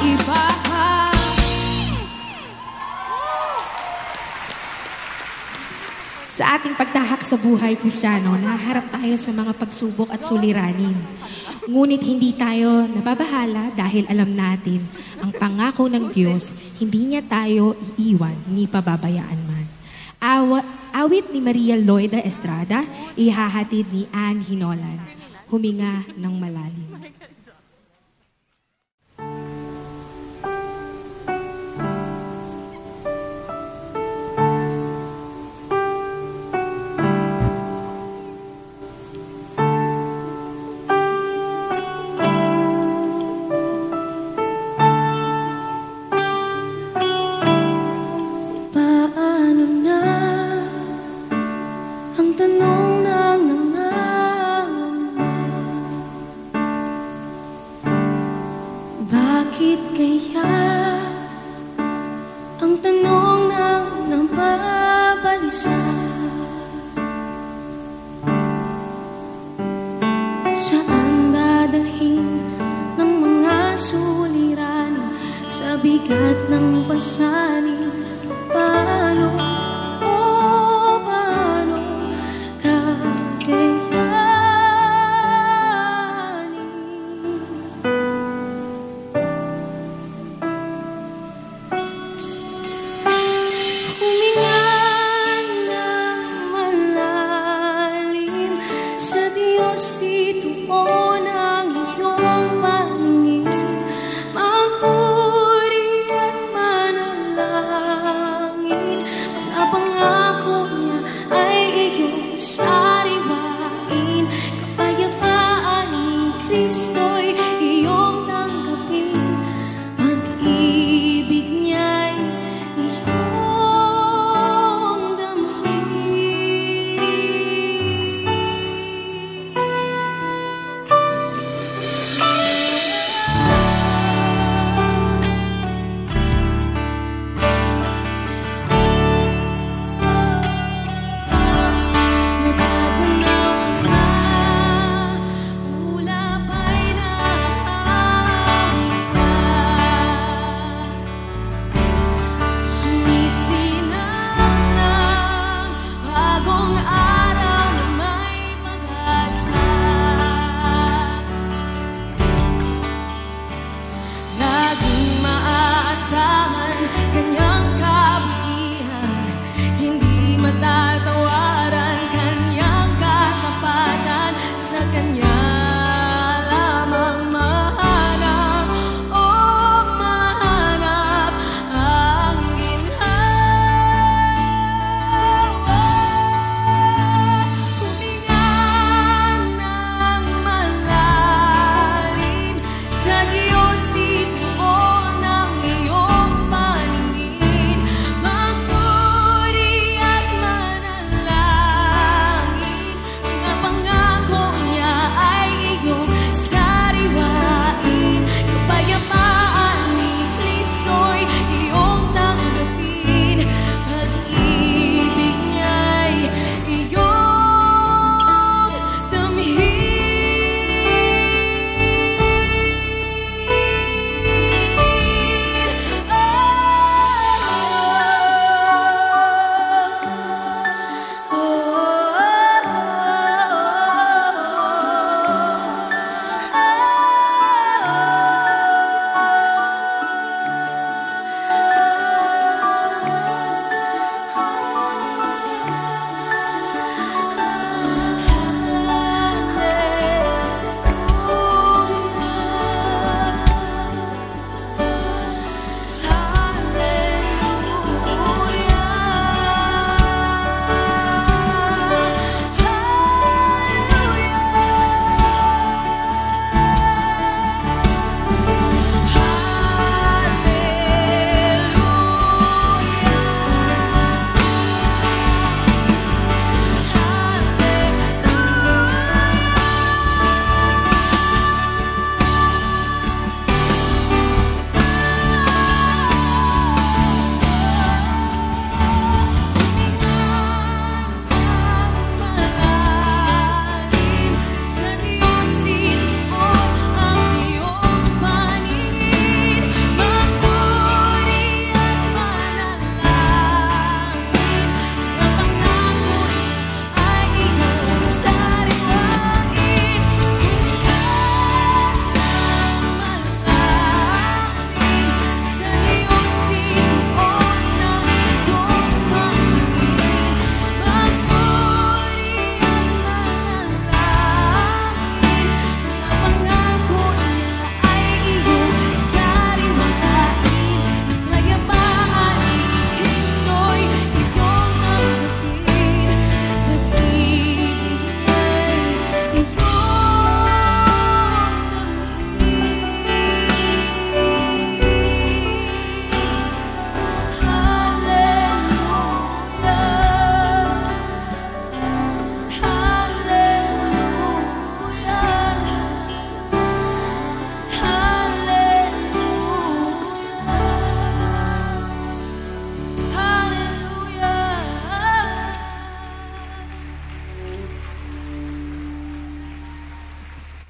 iba. Sa ating pagtahak sa buhay Kristiyano, naharap tayo sa mga pagsubok at suliranin. Ngunit hindi tayo nababahala dahil alam natin ang pangako ng Diyos, hindi niya tayo iiwan ni pababayaan man. Awit ni Maria Loida Estrada, ihahatid ni Ann Hinolan. Huminga ng malalim. Saan dadalhin ng mga suliranin sa bigat ng pasanin? Paano, paano kakayanin? Huminga ng malalim sa Diyos, ituon ang iyong paningin, magpuri at manalangin.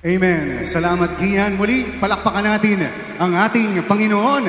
Amen. Salamat, Kian. Muli, palakpakan natin ang ating Panginoon.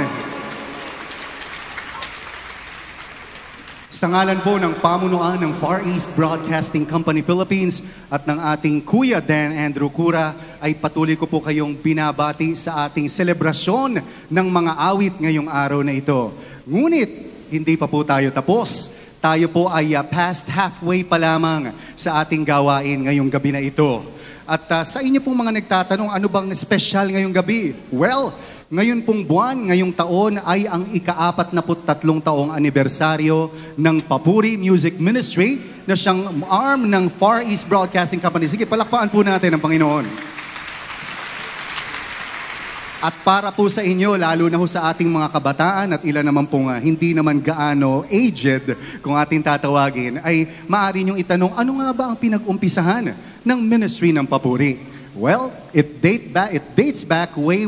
Sa ngalan po ng pamunuan ng Far East Broadcasting Company Philippines at ng ating Kuya Dan Andrew Cura, ay patuloy ko po kayong binabati sa ating selebrasyon ng mga awit ngayong araw na ito. Ngunit, hindi pa po tayo tapos. Tayo po ay past halfway pa lamang sa ating gawain ngayong gabi na ito. At sa inyo pong mga nagtatanong, ano bang special ngayong gabi? Well, ngayon pong buwan, ngayong taon ay ang ika-43 taong anibersaryo ng Papuri Music Ministry na siyang arm ng Far East Broadcasting Company. Sige, palakpakan po natin ang Panginoon. At para po sa inyo, lalo na ho sa ating mga kabataan at ilan naman pong hindi naman gaano aged, kung ating tatawagin, ay maaari niyong itanong, ano nga ba ang pinag-umpisahan ng ministry ng Papuri? Well, it dates back way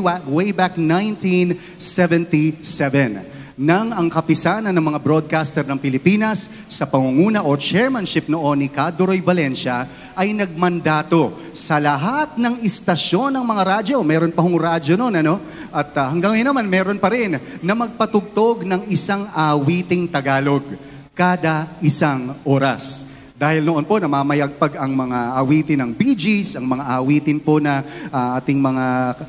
back 1977. Nang ang kapisanan ng mga broadcaster ng Pilipinas sa pangunguna o chairmanship noon ni Cadoroy Valencia ay nagmandato sa lahat ng istasyon ng mga radyo. Meron pa hong radyo noon, ano? At hanggang ngayon naman, meron pa rin na magpatugtog ng isang awiting Tagalog kada isang oras. Dahil noon po, namamayagpag ang mga awitin ng Bee Gees, ang mga awitin po na ating mga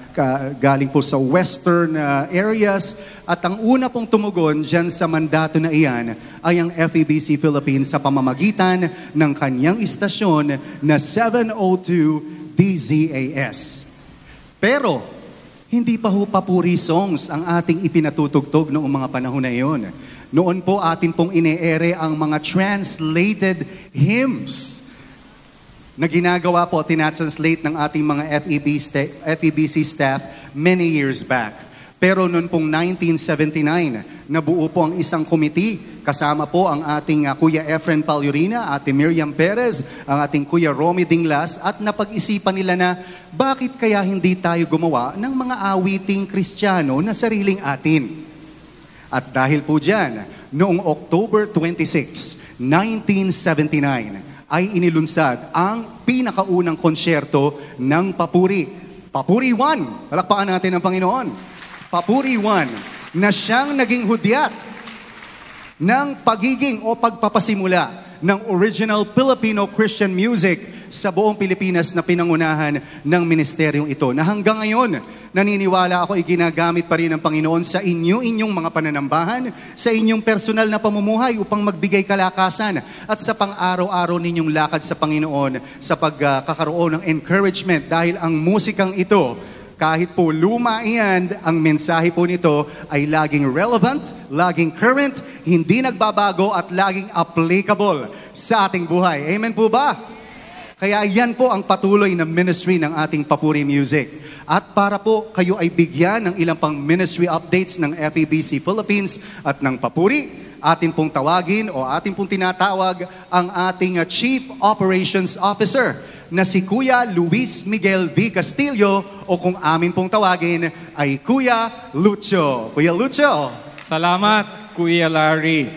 galing po sa western areas. At ang una pong tumugon dyan sa mandato na iyan ay ang FEBC Philippines sa pamamagitan ng kanyang istasyon na 702 DZAS. Pero, hindi pa ho papuri songs ang ating ipinatutugtog noong mga panahon na iyon. Noon po atin pong ine-ere ang mga translated hymns na ginagawa po, tinatranslate ng ating mga FEBC staff many years back. Pero noon pong 1979, nabuo po ang isang committee. Kasama po ang ating Kuya Efren Palyurina, Ate Miriam Perez, ang ating Kuya Romy Dinglas, at napag-isipan nila na bakit kaya hindi tayo gumawa ng mga awiting Kristiyano na sariling atin. At dahil po dyan, noong October 26, 1979, ay inilunsad ang pinakaunang konsyerto ng Papuri. Papuri 1, palakpakan natin ang Panginoon. Papuri 1, na siyang naging hudyat ng pagiging o pagpapasimula ng original Filipino Christian music sa buong Pilipinas na pinangunahan ng ministeryong ito. Na hanggang ngayon, naniniwala ako ay ginagamit pa rin ng Panginoon sa inyong mga pananambahan, sa inyong personal na pamumuhay upang magbigay kalakasan at sa pang-araw-araw ninyong lakad sa Panginoon sa pagkakaroon ng encouragement dahil ang musikang ito, kahit po luma iyan, ang mensahe po nito ay laging relevant, laging current, hindi nagbabago at laging applicable sa ating buhay. Amen po ba? Kaya yan po ang patuloy na ministry ng ating Papuri Music. At para po kayo ay bigyan ng ilang pang ministry updates ng FEBC Philippines at ng Papuri, atin pong tawagin o atin pong tinatawag ang ating Chief Operations Officer na si Kuya Luis Miguel V. Castillo o kung amin pong tawagin ay Kuya Lucho. Kuya Lucho. Salamat, Kuya Larry.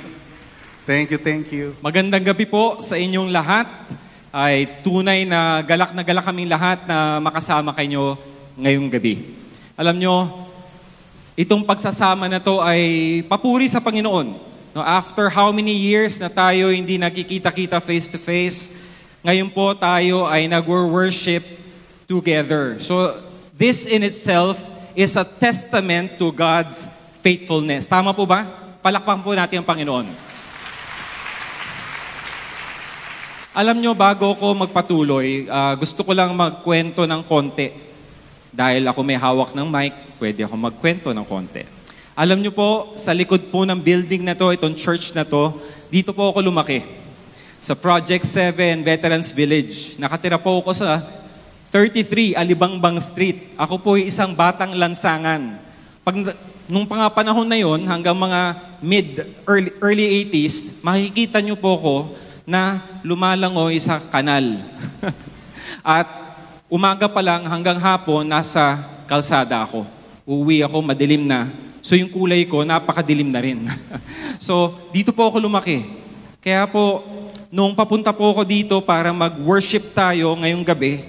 Thank you. Magandang gabi po sa inyong lahat. Ay tunay na galak kaming lahat na makasama kayo ngayong gabi. Alam nyo, itong pagsasama na to ay papuri sa Panginoon. No, after how many years na tayo hindi nakikita-kita face-to-face, ngayon po tayo ay nag-worship together. So this in itself is a testament to God's faithfulness. Tama po ba? Palakpakan po natin ang Panginoon. Alam nyo, bago ko magpatuloy, gusto ko lang magkwento ng konti. Dahil ako may hawak ng mic, pwede ako magkwento ng konti. Alam nyo po, sa likod po ng building na to, itong church na to, dito po ako lumaki. Sa Project 7 Veterans Village. Nakatira po ako sa 33 Alibangbang Street. Ako po ay isang batang lansangan. Nung panahon na yon, hanggang mga early 80s, makikita nyo po ko na lumalangoy sa kanal. At umaga pa lang hanggang hapon, nasa kalsada ako. Uuwi ako, madilim na. So yung kulay ko, napakadilim na rin. So dito po ako lumaki. Kaya po, nung papunta po ako dito para mag-worship tayo ngayong gabi,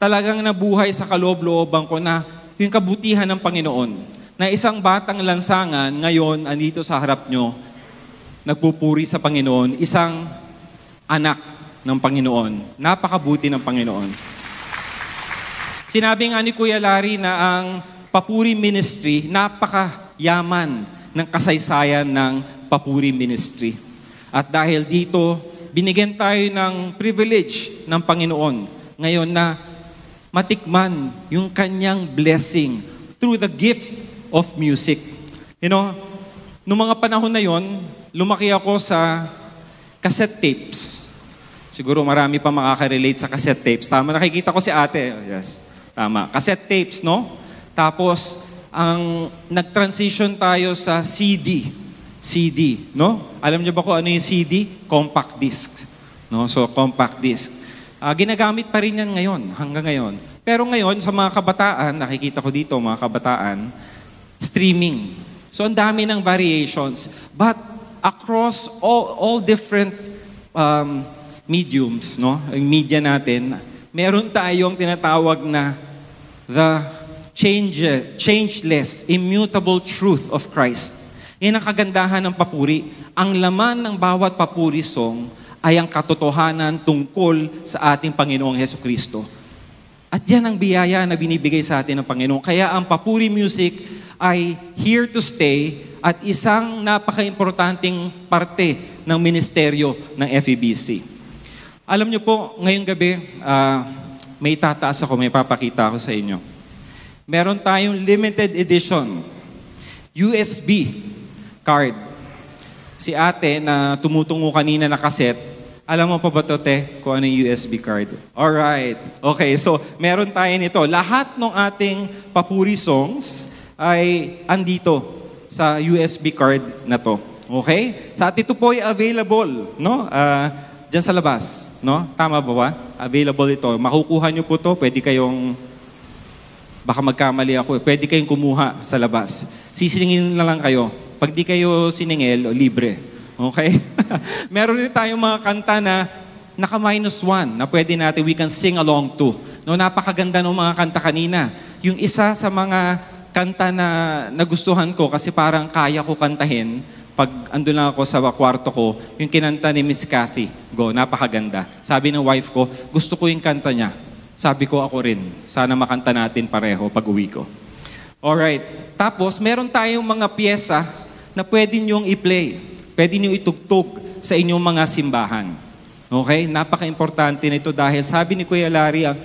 talagang nabuhay sa kaloob-looban ko na yung kabutihan ng Panginoon. Na isang batang lansangan, ngayon, andito sa harap nyo, nagpupuri sa Panginoon, isang anak ng Panginoon. Napakabuti ng Panginoon. Sinabi nga ni Kuya Larry na ang Papuri Ministry, napakayaman ng kasaysayan ng Papuri Ministry. At dahil dito, binigyan tayo ng privilege ng Panginoon ngayon na matikman yung kanyang blessing through the gift of music. You know, noong mga panahon na yon, lumaki ako sa cassette tapes. Siguro marami pa makaka-relate sa cassette tapes. Tama, nakikita ko si ate. Yes, tama. Cassette tapes, no? Tapos, nag-transition tayo sa CD, no? Alam niyo ba kung ano yung CD? Compact disc. No? So, compact disc. Ginagamit pa rin yan ngayon, hanggang ngayon. Pero ngayon, sa mga kabataan, nakikita ko dito, mga kabataan, streaming. So, ang dami ng variations. But, across all different mediums, no? Yung media natin, meron tayong tinatawag na the changeless, immutable truth of Christ. Yan ang kagandahan ng papuri. Ang laman ng bawat papuri song ay ang katotohanan tungkol sa ating Panginoong Hesukristo. At yan ang biyaya na binibigay sa atin ng Panginoon. Kaya ang papuri music ay here to stay at isang napaka-importanting parte ng ministeryo ng FEBC. Alam niyo po, ngayong gabi, may tataas ako, may papakita ako sa inyo. Meron tayong limited edition USB card. Si ate na tumutungo kanina na cassette, alam mo pa ba ito, te, kung ano yung USB card? Alright. Okay, so meron tayo nito. Lahat ng ating papuri songs ay andito sa USB card na to. Okay? At ito po ay available, no? Diyan sa labas, no? Tama ba? Available ito. Makukuha nyo po to. Pwede kayong, baka magkamali ako, pwede kayong kumuha sa labas. Sisilingin na lang kayo. Pag di kayo siningil, libre. Okay? Meron rin tayong mga kanta na naka-1 na pwede natin, we can sing along to. No, napakaganda ng mga kanta kanina. Yung isa sa mga kanta na nagustuhan ko kasi parang kaya ko kantahin pag andun lang ako sa kwarto ko, yung kinanta ni Miss Kathy. Go, napakaganda. Sabi ng wife ko, gusto ko yung kanta niya. Sabi ko ako rin, sana makanta natin pareho pag uwi ko. Alright. Tapos, meron tayong mga pyesa na pwede niyong i-play. Pwede niyong itugtog sa inyong mga simbahan. Okay? Napaka-importante nito dahil sabi ni Kuya Larry, ang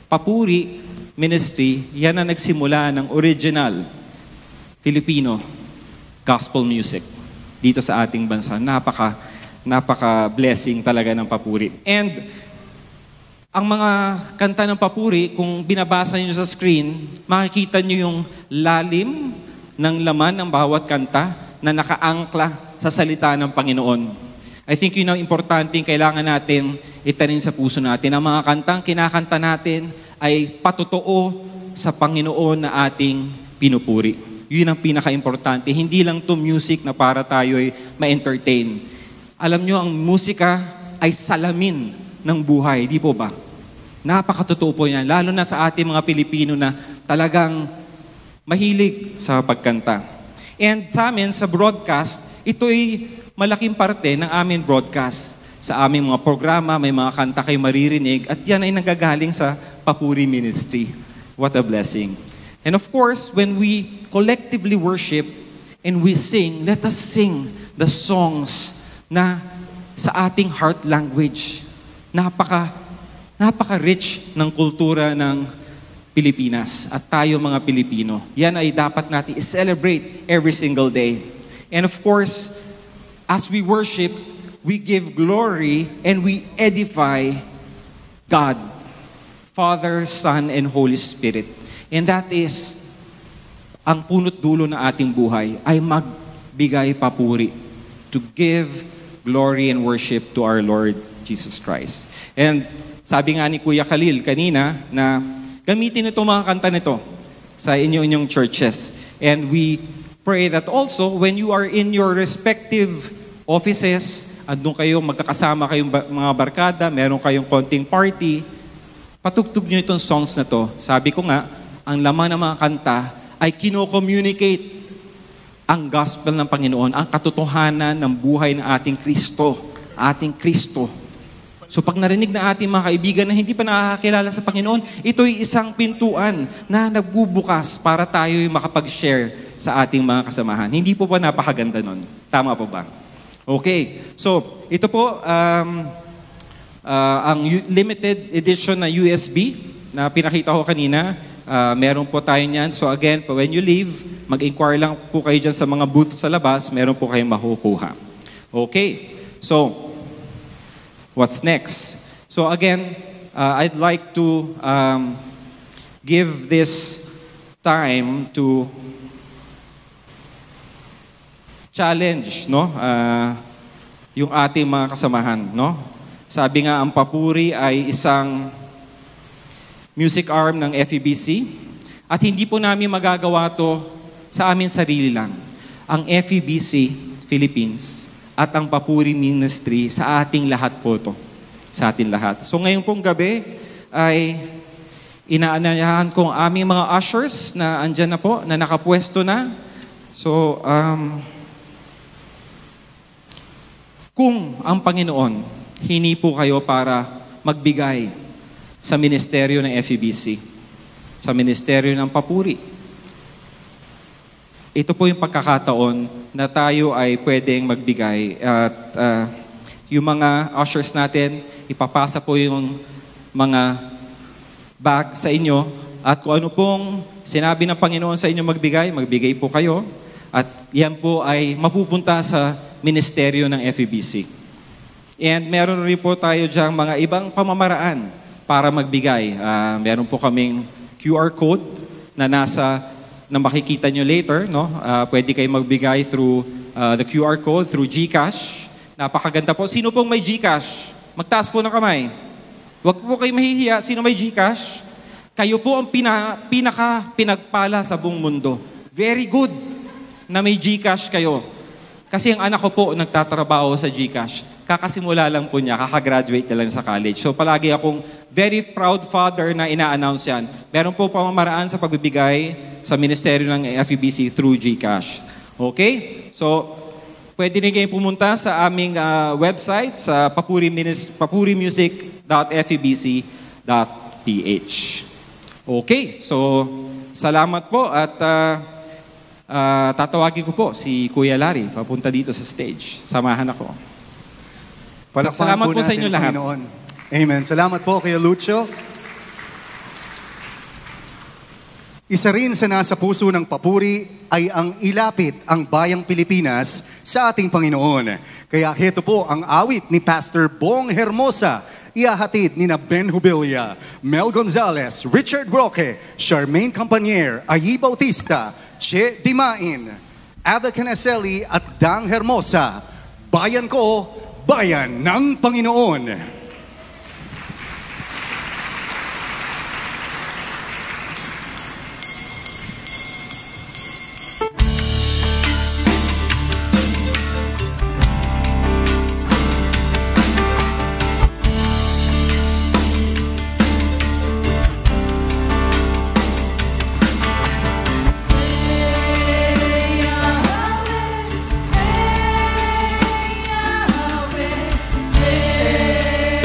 Papuri Ministry, yan ang nagsimula ng original Filipino gospel music dito sa ating bansa. Napaka-blessing talaga ng papuri. And ang mga kanta ng papuri, kung binabasa niyo sa screen, makikita niyo yung lalim ng laman ng bawat kanta na nakaangkla sa salita ng Panginoon. I think yun ang importante, kailangan natin itanin sa puso natin. Ang mga kantang kinakanta natin ay patotoo sa Panginoon na ating pinupuri. Yun ang pinaka-importante. Hindi lang to music na para tayo ay ma-entertain. Alam nyo, ang musika ay salamin ng buhay. Di po ba? Napakatotoo po yan. Lalo na sa ating mga Pilipino na talagang mahilig sa pagkanta. And sa amin, sa broadcast, ito'y malaking parte ng aming broadcast. Sa aming mga programa, may mga kanta kayo maririnig at yan ay nanggagaling sa Papuri Ministry. What a blessing. And of course, when we collectively worship and we sing, let us sing the songs na sa ating heart language. Napaka-rich ng kultura ng Pilipinas at tayo mga Pilipino. Yan ay dapat natin i-celebrate every single day. And of course, as we worship, we give glory and we edify God, Father, Son, and Holy Spirit. And that is, ang punot dulo ng ating buhay ay magbigay papuri, to give glory and worship to our Lord Jesus Christ. And sabi nga ni Kuya Khalil kanina na gamitin ito mga kanta nito sa inyong churches. And we pray that also when you are in your respective offices, andun kayo, magkakasama kayong mga barkada, meron kayong konting party, patugtog nyo itong songs na to. Sabi ko nga, ang laman ng mga kanta ay kino-communicate ang gospel ng Panginoon, ang katotohanan ng buhay ng ating Kristo. So pag narinig na ating mga kaibigan na hindi pa nakakakilala sa Panginoon, ito'y isang pintuan na nagbubukas para tayo'y makapag-share sa ating mga kasamahan. Hindi po ba napakaganda nun? Tama po ba? Okay. So, ito po, ang limited edition na USB na pinakita ko kanina. Meron po tayo niyan. So again, when you leave, mag-inquire lang po kayo dyan sa mga booth sa labas, meron po kayong makukuha. Okay. So, what's next? So again, I'd like to give this time to challenge, no? Yung ating mga kasamahan, no? Sabi nga, ang papuri ay isang music arm ng FEBC at hindi po namin magagawa to sa amin sarili lang. Ang FEBC Philippines at ang Papuri Ministry sa ating lahat po to. Sa ating lahat. So ngayon pong gabi ay inaanyayahan ko ang aming mga ushers na andyan na po, na nakapwesto na. So, kung ang Panginoon hini po kayo para magbigay sa ministeryo ng FEBC, sa ministeryo ng Papuri. Ito po yung pagkakataon na tayo ay pwedeng magbigay at yung mga ushers natin, ipapasa po yung mga bag sa inyo at kung ano pong sinabi ng Panginoon sa inyo magbigay po kayo at yan po ay mapupunta sa ministeryo ng FEBC. And meron rin po tayo diyang mga ibang pamamaraan para magbigay. Meron po kaming QR code na na makikita nyo later, no? Pwede kayo magbigay through the QR code, through GCash. Napakaganda po. Sino pong may GCash? Magtaas po ng kamay. Huwag po kayo mahihiya. Sino may GCash? Kayo po ang pinagpala sa buong mundo. Very good na may GCash kayo. Kasi ang anak ko po nagtatrabaho sa GCash. Kakasimula lang po niya, kakagraduate na lang sa college. So palagi akong very proud father na ina-announce yan. Meron po pamamaraan sa pagbibigay sa ministeryo ng FEBC through GCash. Okay? So, pwede rin kayo pumunta sa aming website sa papurimusic.febc.ph. Okay? So, salamat po at tatawagin ko po si Kuya Larry papunta dito sa stage. Samahan ako. Salamat po sa inyo lahat. Panginoon. Amen. Salamat po kay Lucio. Isa rin sa nasa puso ng papuri ay ang ilapit ang bayang Pilipinas sa ating Panginoon. Kaya heto po ang awit ni Pastor Bong Hermosa. Ihahatid ni na Ben Hubilia, Mel Gonzalez, Richard Roque, Charmaine Campanier, Ayi Bautista, Che Dimain, Ada Canaceli at Dang Hermosa. Bayan ko, bayan ng Panginoon. Hey,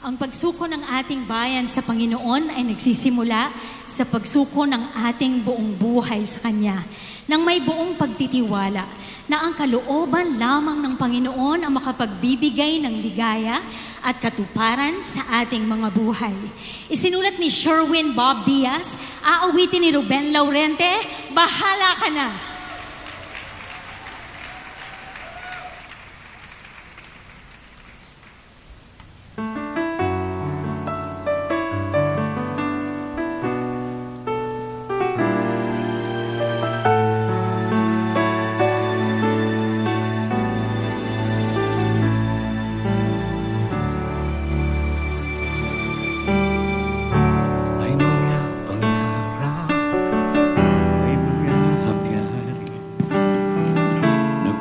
Ang pagsuko ng ating bayan sa Panginoon ay nagsisimula sa pagsuko ng ating buong buhay sa Kanya, nang may buong pagtitiwala na ang kalooban lamang ng Panginoon ang makapagbibigay ng ligaya at katuparan sa ating mga buhay. Isinulat ni Sherwin Bob Diaz, aawitin ni Ruben Laurente, Bahala Ka Na.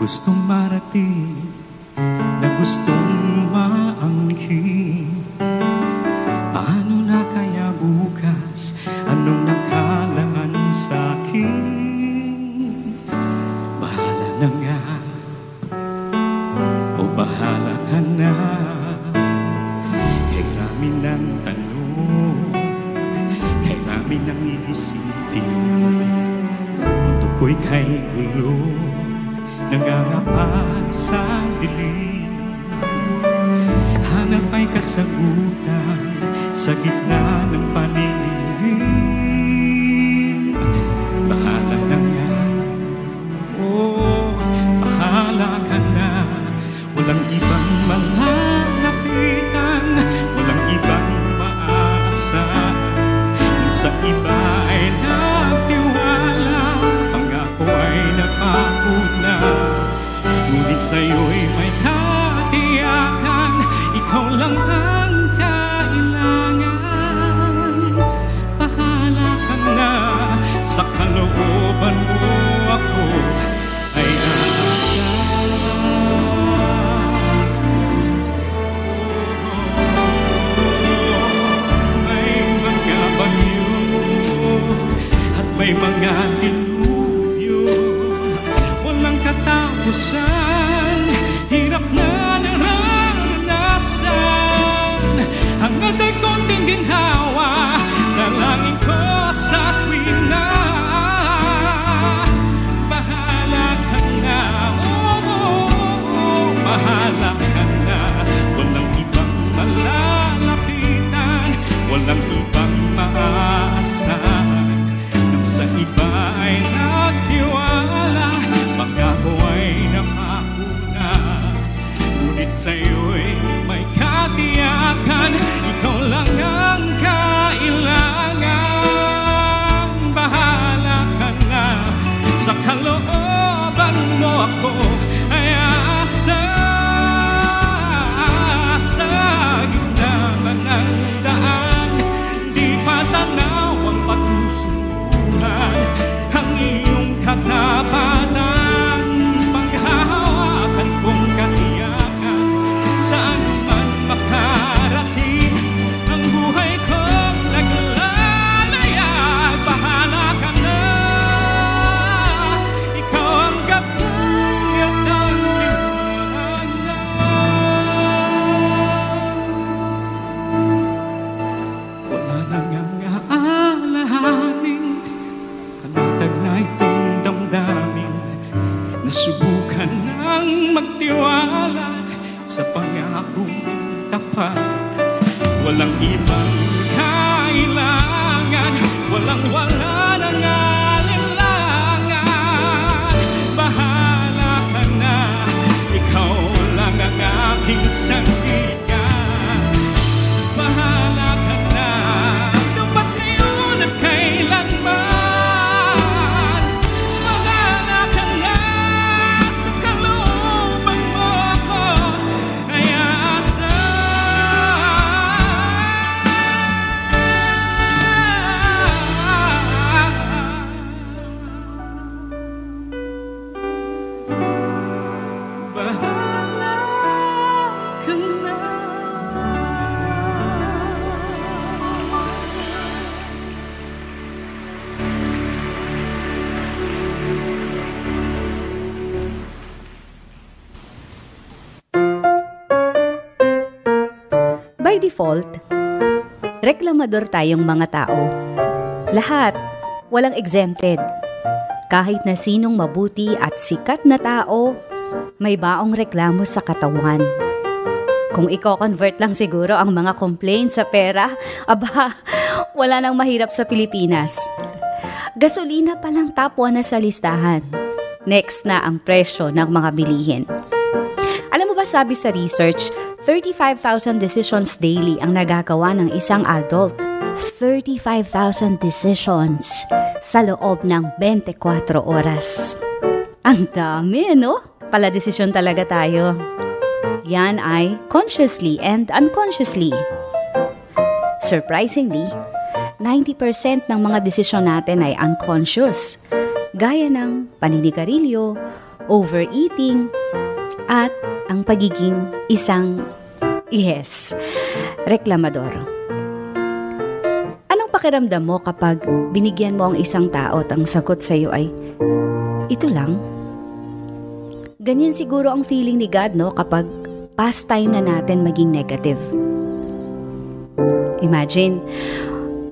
Gustong marating, na gustong maangkin. Paano na kaya bukas, anong nakalaan sa'kin? Bahala na nga, o bahala ka na. Kay rami ng tanong, kay rami ng iisipin. Mundo ko'y kay gulo, nangangapa sa dilim. Hanap ay kasagutan sa gitna ng paninindim. Bahala na nga, oh, bahala ka na. Walang ibang malalapitan, walang ibang maasa. Nang sa iba ay nagtiwala, pangako ay napako na. Ngunit sa'yo'y may katiyakan, ikaw lang ang kailangan. Bahala ka na, sa kalooban mo ako ay asa. May mga bagyo at may mga dilubyo, walang katapusan, hirap na naranasan. Hangad ay konting ginhawa, dalangin ko sa tuwing na bahala ka na, oh, bahala ka na. Walang ibang malalapitan, walang ibang maaasahan. Nang sa iba ay nagtiwala, pangako ay napako na. Ngunit sa'yo'y may katiyakan, ikaw lang ang kailangan. Bahala ka na, sa kalooban mo ako ay asa. Sa gitna ng daan, di pa tanaw ang patutuhan, ang iyong katapatan, panghahawakan kong katiyakan. Saan man makarating ang buhay kong naglalayag, bahala ka na, ikaw ang gabay at ang liwanag. Wala nang ang aalahanin, panatag na itong damdamin. Nasubukan ng magtiwala sa pangakong tapat. Walang ibang kailangan, walang-wala nang alinlangan. Bahala ka na, ikaw lang ang aking sandigan. Bahala ka na, dapat ngayon at kailanman. Bahala ka na, sa kalooban mo ako ay asa. default, reklamador tayong mga tao. Lahat, walang exempted. Kahit na sinong mabuti at sikat na tao, may baong reklamo sa katawan. Kung i-convert lang siguro ang mga complaints sa pera, aba, wala nang mahirap sa Pilipinas. Gasolina pa lang top 1 na sa listahan. Next na ang presyo ng mga bilihin. Alam mo ba, sabi sa research, 35,000 decisions daily ang nagagawa ng isang adult. 35,000 decisions sa loob ng 24 oras. Ang dami, no? Pala-desisyon talaga tayo. Yan ay consciously and unconsciously. Surprisingly, 90% ng mga desisyon natin ay unconscious, gaya ng paninigarilyo, overeating, at ang pagiging isang reklamador. Anong pakiramdam mo kapag binigyan mo ang isang tao at ang sagot sa iyo ay, ito lang? Ganyan siguro ang feeling ni God, no, kapag pastime na natin maging negative. Imagine,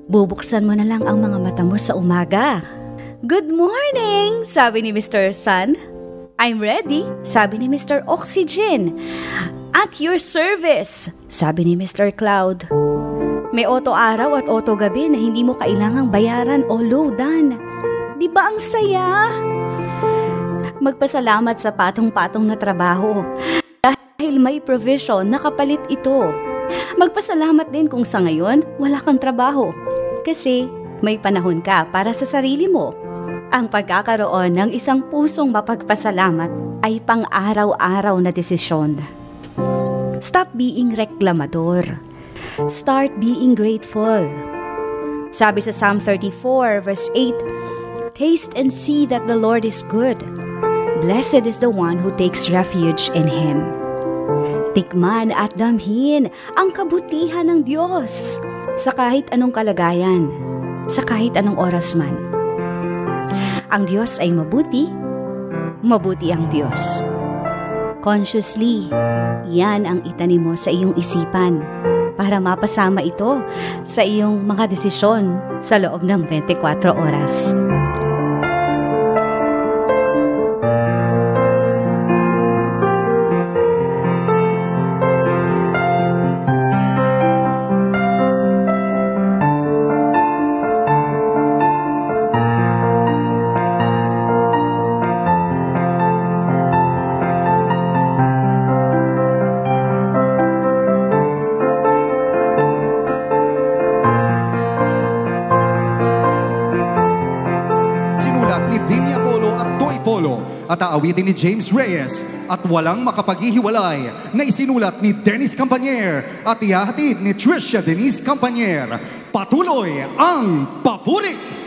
bubuksan mo na lang ang mga mata mo sa umaga. Good morning, sabi ni Mr. Sun. I'm ready, sabi ni Mr. Oxygen. At your service, sabi ni Mr. Cloud. May auto araw at auto gabi na hindi mo kailangang bayaran o loadan. Di ba ang saya? Magpasalamat sa patong-patong na trabaho dahil may provision na kapalit ito. Magpasalamat din kung sa ngayon wala kang trabaho kasi may panahon ka para sa sarili mo. Ang pagkakaroon ng isang pusong mapagpasalamat ay pang-araw-araw na desisyon. Stop being reklamador. Start being grateful. Sabi sa Psalm 34 verse 8, taste and see that the Lord is good. Blessed is the one who takes refuge in Him. Tikman at damhin ang kabutihan ng Diyos sa kahit anong kalagayan, sa kahit anong oras man. Ang Diyos ay mabuti, mabuti ang Diyos. Consciously, yan ang itanim mo sa iyong isipan para mapasama ito sa iyong mga desisyon sa loob ng 24 oras. At aawitin ni James Reyes at walang makapaghihiwalay na isinulat ni Dennis Campanier at ihahatid ni Tricia Denise Campanier. Patuloy ang papuri!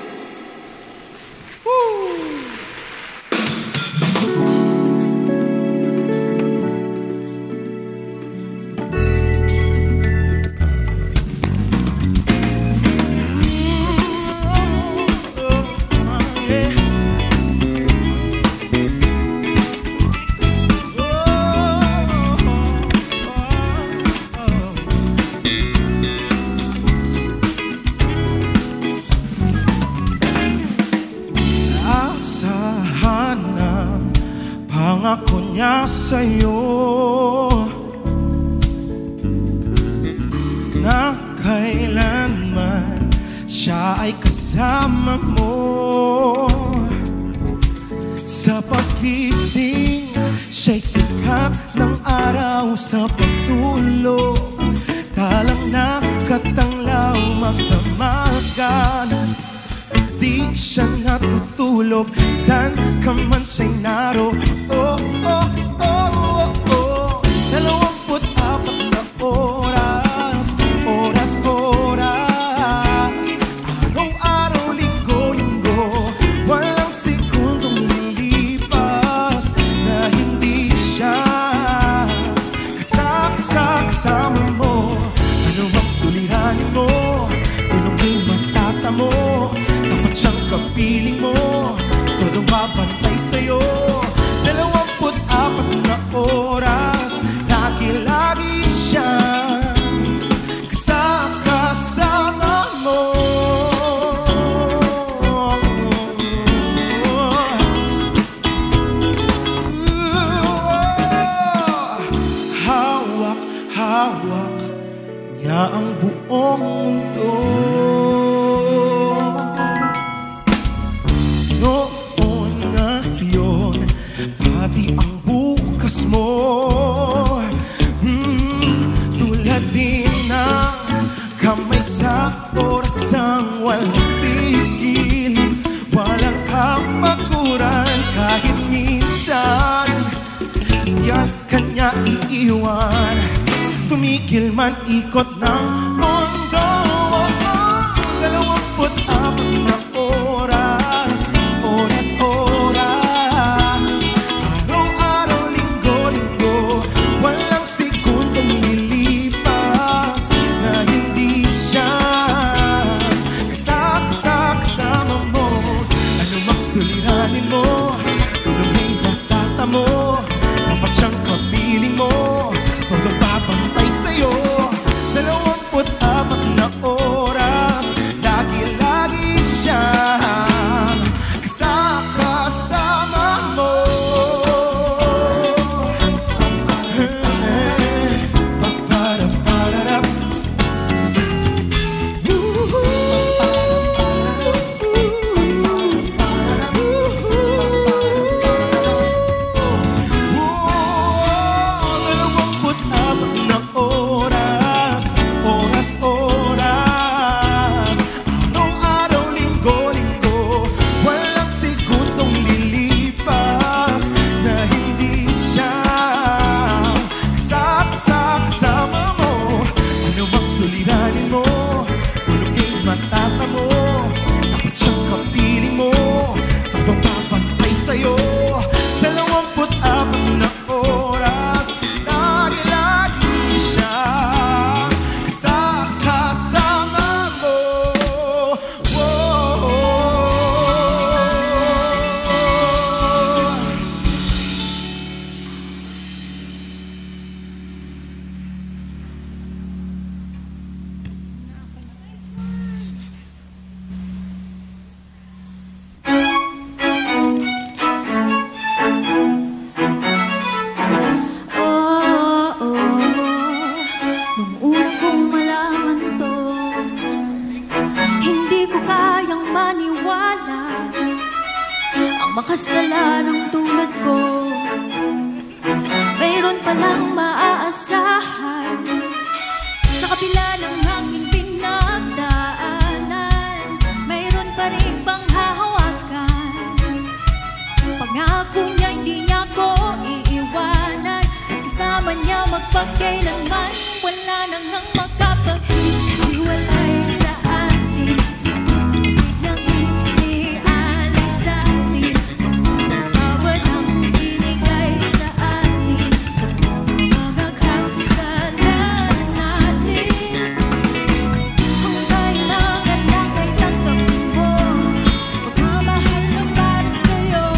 Sa'yo na kailanman siya ay kasama mo. Sa pagkising siya'y sikat ng araw, sa pagtulog talang nakatanglaw magdamagan. Di siya natutulog, san ka man siya'y naro. Oh, oh, oh, oh, oh. 24 na oras, oras, oras. Araw-araw, linggo-linggo, walang sekundong lumilipas na hindi siya kasama mo. Ano ang suliranin mo, tulong yung matata mo, tapat siyang kapiling mo, tulong mabantay sa'yo. 24 na oras, lagi-lagi siya hawak niya ang buong mundo. Noon, ngayon, pati ang bukas mo, tulad din ng kamay sa orasang walang tigil, walang kapaguran kahit minsan yan kanya iiwan. Tumigil man ikot ng mundo, 24 na oras, araw-araw, linggo-linggo, walang sekundong lilipas na hindi siya kasama mo. Ano mang suliranin mo, tulong ay natatamo, dapat siyang kapiling mo, todo babantay sa'yo. 24 na oras, lagi-lagi siyang kasama mo. Araw-araw, linggo-linggo, walang sekundong lilipas na hindi siya kasama mo. Ano mang suliranin mo, tulong ay matatamo, dapat siyang kapiling mo, totong babantay sa'yo. 24 na oras, lagi-lagi siya kasama mo. Nung una kong malaman to, hindi ko kayang maniwala ang makasalanang tulad ko. Mayroon palang maaasahan sa kabila ng aking pinagdaanan. Mayroon pa rin bang hahawakan, pangako niya hindi niya ko iiwanan. Kasama niya magpagkailanman, wala nang ang makapaghiwalay sa atin, nang iniaalay sa atin, bawat ang binigay sa atin, mga kasalanan natin. Ang kailangan lang ay tanggapin mo, pagmamahal na para sa'yo.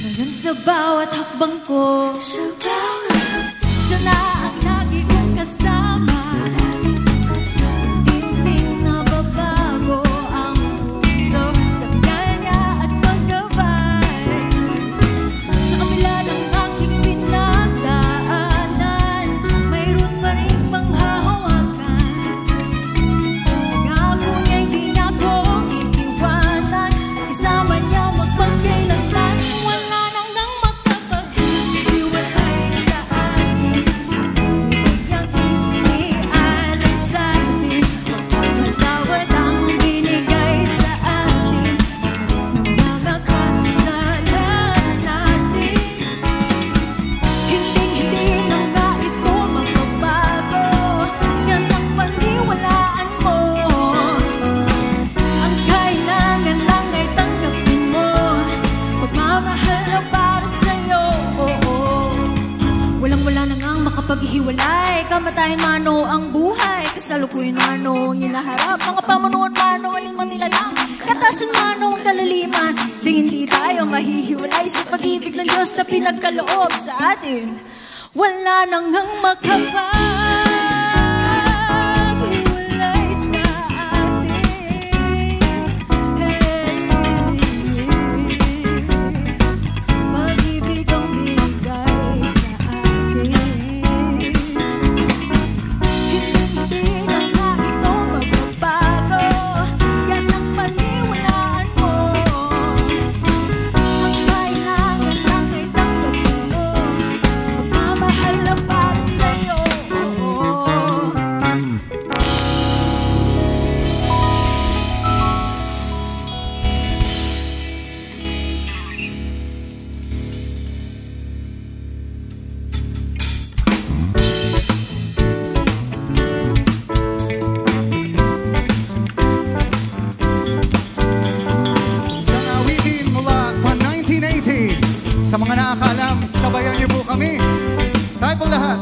Ngayon sa bawat hakbang ko, siya na ang lagi kong kasama. Di pinababago ang puso sa kanya at paggabay. Sa kabila ng aking pinagdaanan, mayroon pa rin bang hahawakan, pangako niya hindi niya ko iiwanan. Kasama niya magpagkailanman, wala nang makapaghiwalay sa atin, yang iniaalay sa atin, magpapatawad ang binigay sa atin, ng mga kasalanan natin. Hindi na nga ito magbabago, yan ang paniwalaan mo. Ang kailangan lang ay tanggapin mo, pagmamahal na para sa'yo. Walang-wala na ngang makapaghiwalay, kamatayan mano ang buhay, kasalukuyan mano ang hinaharap, mga pamunuan mano ang limang nilalang, katasan mano ang kalaliman. Di hindi tayo mahihiwalay sa pag-ibig ng Diyos na pinagkaloob sa atin. Wala na ngang makapaghiwalay sa atin. Pag-ibig ang binigay sa atin. nakakaalam, sabayan niyo po kami. Tayo po lahat.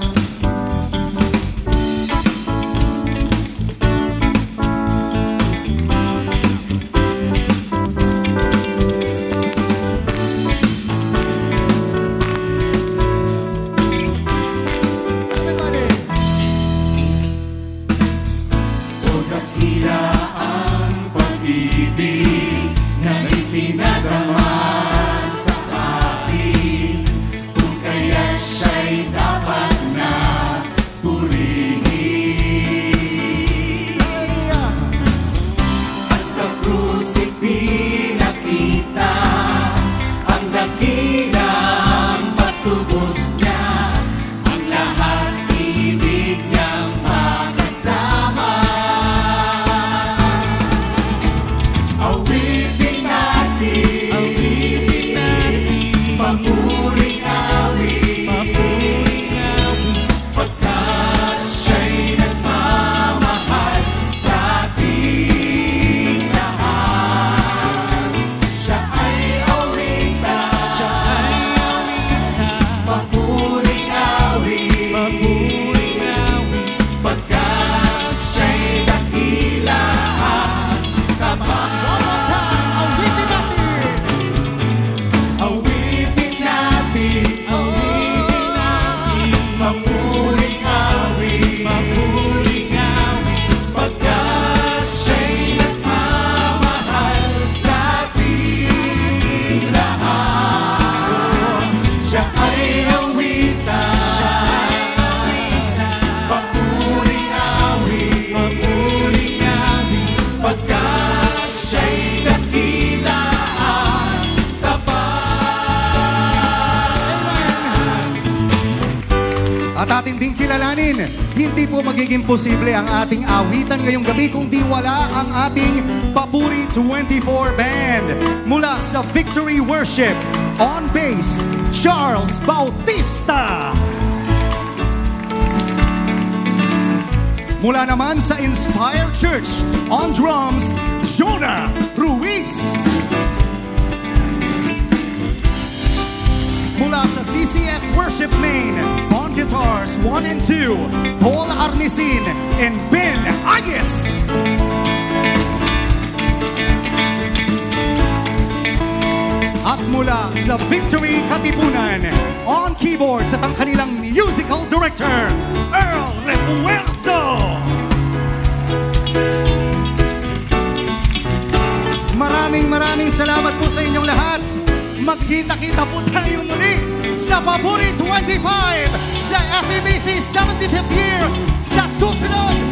Hindi po magiging posible ang ating awitan ngayong gabi kung di wala ang ating Papuri 24 Band. Mula sa Victory Worship, on bass, Charles Bautista. Mula naman sa Inspire Church, on drums, Jonah Ruiz. Mula sa CCF Worship Main, on guitars 1 and 2, Paul Arnisin and Ben Ayes. At mula sa Victory Katipunan, on keyboards at ang kanilang musical director, Earl Refuerzo. Maraming salamat po sa inyong lahat. Magkita-kita po tayo muli sa Papuri 25 sa FEBC 75th year sa susunod